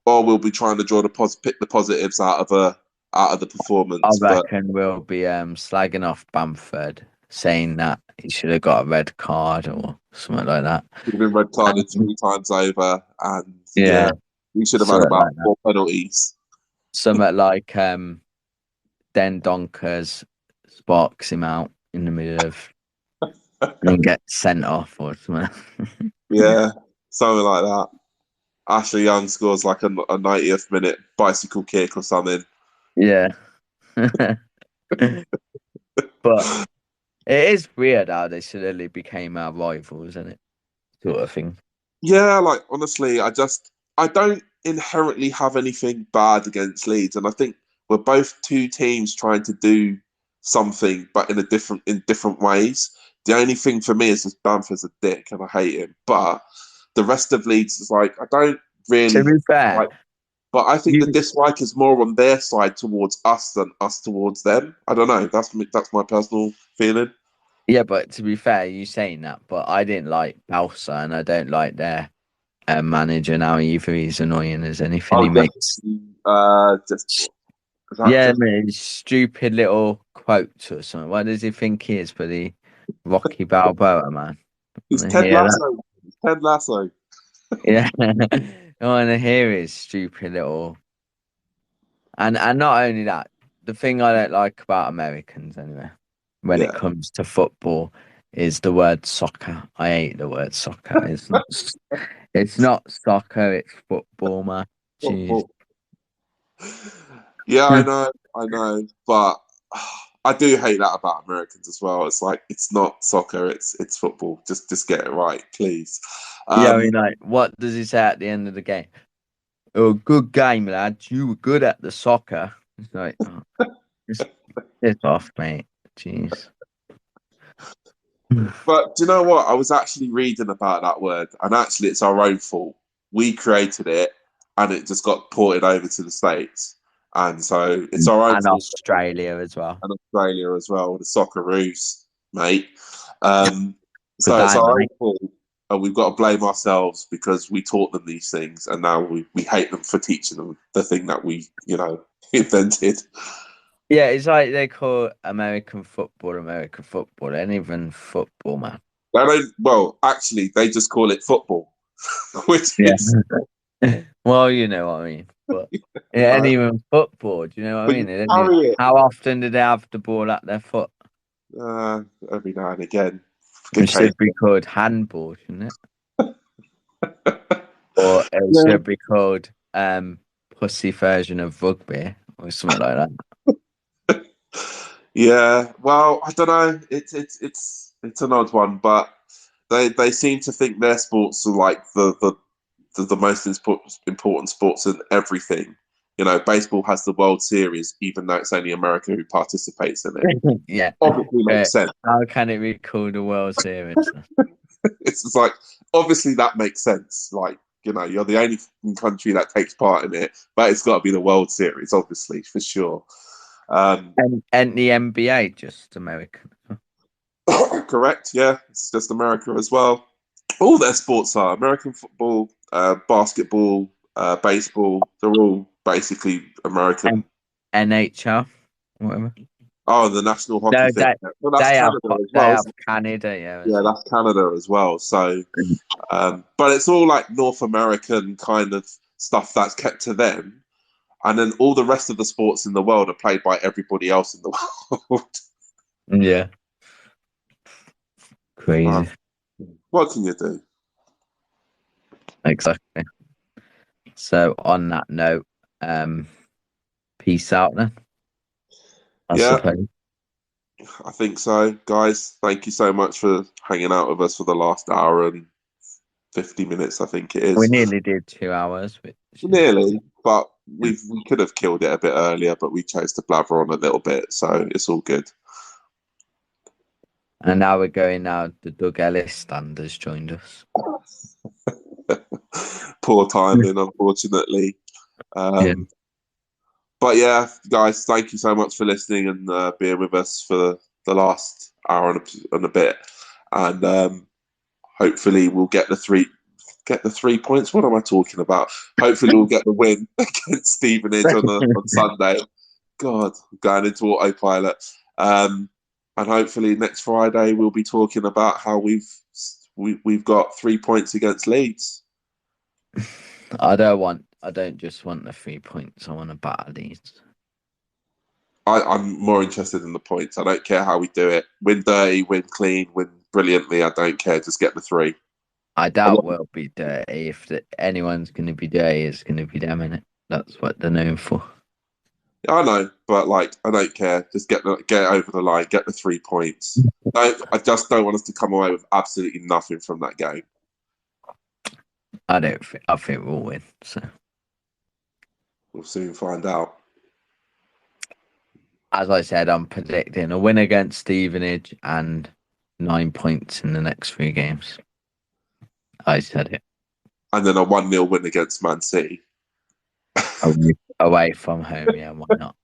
we'll be trying to pick the positives out of the performance. I reckon we'll be slagging off Bamford, saying that he should have got a red card or something like that. We've been red carded 3 times over, and we should have had about 4 penalties. Something like Den Donkers sparks him out in the middle of and gets sent off or something. Yeah, something like that. Ashley Young scores like a 90th minute bicycle kick or something. Yeah. But it is weird how they suddenly became our rivals, isn't it? Sort of thing. Yeah, like honestly, I don't inherently have anything bad against Leeds, and I think we're both two teams trying to do something, but in different ways. The only thing for me is just Bamford's a dick, and I hate him. But the rest of Leeds is like I don't really. To be fair, but I think the dislike is more on their side towards us than us towards them. I don't know. That's my personal feeling. Yeah, but to be fair, you saying that, but I didn't like Balsa, and I don't like their manager now either. He's annoying as anything he makes. Stupid little quotes or something. What does he think he is? But the Rocky Balboa man. He's Ted Lasso. Ted Lasso. Yeah, I want to hear his stupid little. And not only that, the thing I don't like about Americans anyway, when it comes to football, is the word soccer. I hate the word soccer. It's not soccer. It's football, man. Jeez. Yeah, I know, but I do hate that about Americans as well. It's like it's not soccer, it's football. Just get it right, please. I mean, like, what does he say at the end of the game? Oh, good game, lads. You were good at the soccer. It's like, just piss off, mate. Jeez. But do you know what? I was actually reading about that word, and actually, it's our own fault. We created it, and it just got ported over to the States. And so it's our own. And Australia as well. And Australia as well. The Socceroos, mate. So it's our own fault. And we've got to blame ourselves because we taught them these things. And now we hate them for teaching them the thing that we, invented. Yeah, it's like they call American football. They ain't even football, man. Actually, they just call it football. Which is... Well, you know what I mean. But it ain't even football. Do you know what I mean? How often do they have the ball at their foot? Every now and again. It should be called handball, shouldn't it? Or it should be called pussy version of rugby or something like that. Yeah, well, I don't know. It's an odd one, but they seem to think their sports are like the most important sports in everything. You know, baseball has the World Series, even though it's only America who participates in it. Yeah, Obviously makes sense. How can it be called a World Series? It's just like, obviously that makes sense. Like, you know, you're the only country that takes part in it, but it's got to be the World Series, obviously, for sure. And the NBA just American. Correct, yeah. It's just America as well. All their sports are American football, basketball, baseball. They're all basically American. NHL, whatever. Oh, the national hockey thing. Well, that's Canada as well. They have Canada, yeah. Yeah, that's Canada as well. So, but it's all like North American kind of stuff that's kept to them. And then all the rest of the sports in the world are played by everybody else in the world. Yeah. Crazy. What can you do? Exactly. So on that note, peace out then. I suppose. I think so, guys. Thank you so much for hanging out with us for the last hour and 50 minutes, I think it is. We nearly did 2 hours. Nearly, but we could have killed it a bit earlier, but we chose to blather on a little bit, so it's all good. And now we're going now. The Doug Ellis stand has joined us. Poor timing, unfortunately. But yeah, guys, thank you so much for listening and being with us for the last hour and a bit. And hopefully we'll get the 3 points. What am I talking about? Hopefully we'll get the win against Stevenage on Sunday. God, I'm going into autopilot. And hopefully next Friday we'll be talking about how we've got 3 points against Leeds. I don't just want the 3 points. I want to battle Leeds. I'm more interested in the points. I don't care how we do it. Win dirty, win clean, win brilliantly. I don't care. Just get the 3. I doubt we'll be dirty. If anyone's going to be dirty, it's going to be them, innit? That's what they're known for. I know, but like, I don't care. Just get over the line, get the 3 points. I just don't want us to come away with absolutely nothing from that game. I think we'll win. So we'll soon find out. As I said, I'm predicting a win against Stevenage and 9 points in the next 3 games. I said it. And then a 1-0 win against Man City. Away from home, yeah, why not?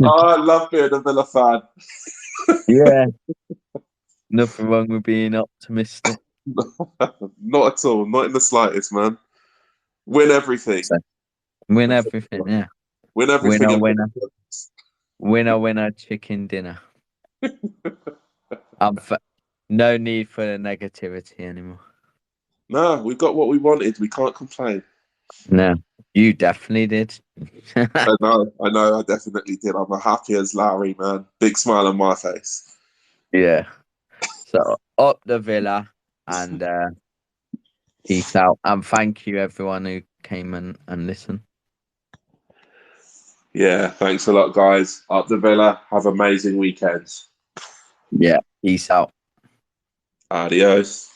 I love being a Villa fan. Yeah. Nothing wrong with being optimistic. Not at all. Not in the slightest, man. Win everything. Win everything, yeah. Win everything. Winner, chicken dinner. No need for the negativity anymore. No, we got what we wanted. We can't complain. No, you definitely did. I know. I definitely did. I'm happy as Larry, man. Big smile on my face. Yeah. So up the Villa and peace out. And thank you everyone who came and listened. Yeah, thanks a lot, guys. Up the Villa. Have amazing weekends. Yeah, peace out. Adios.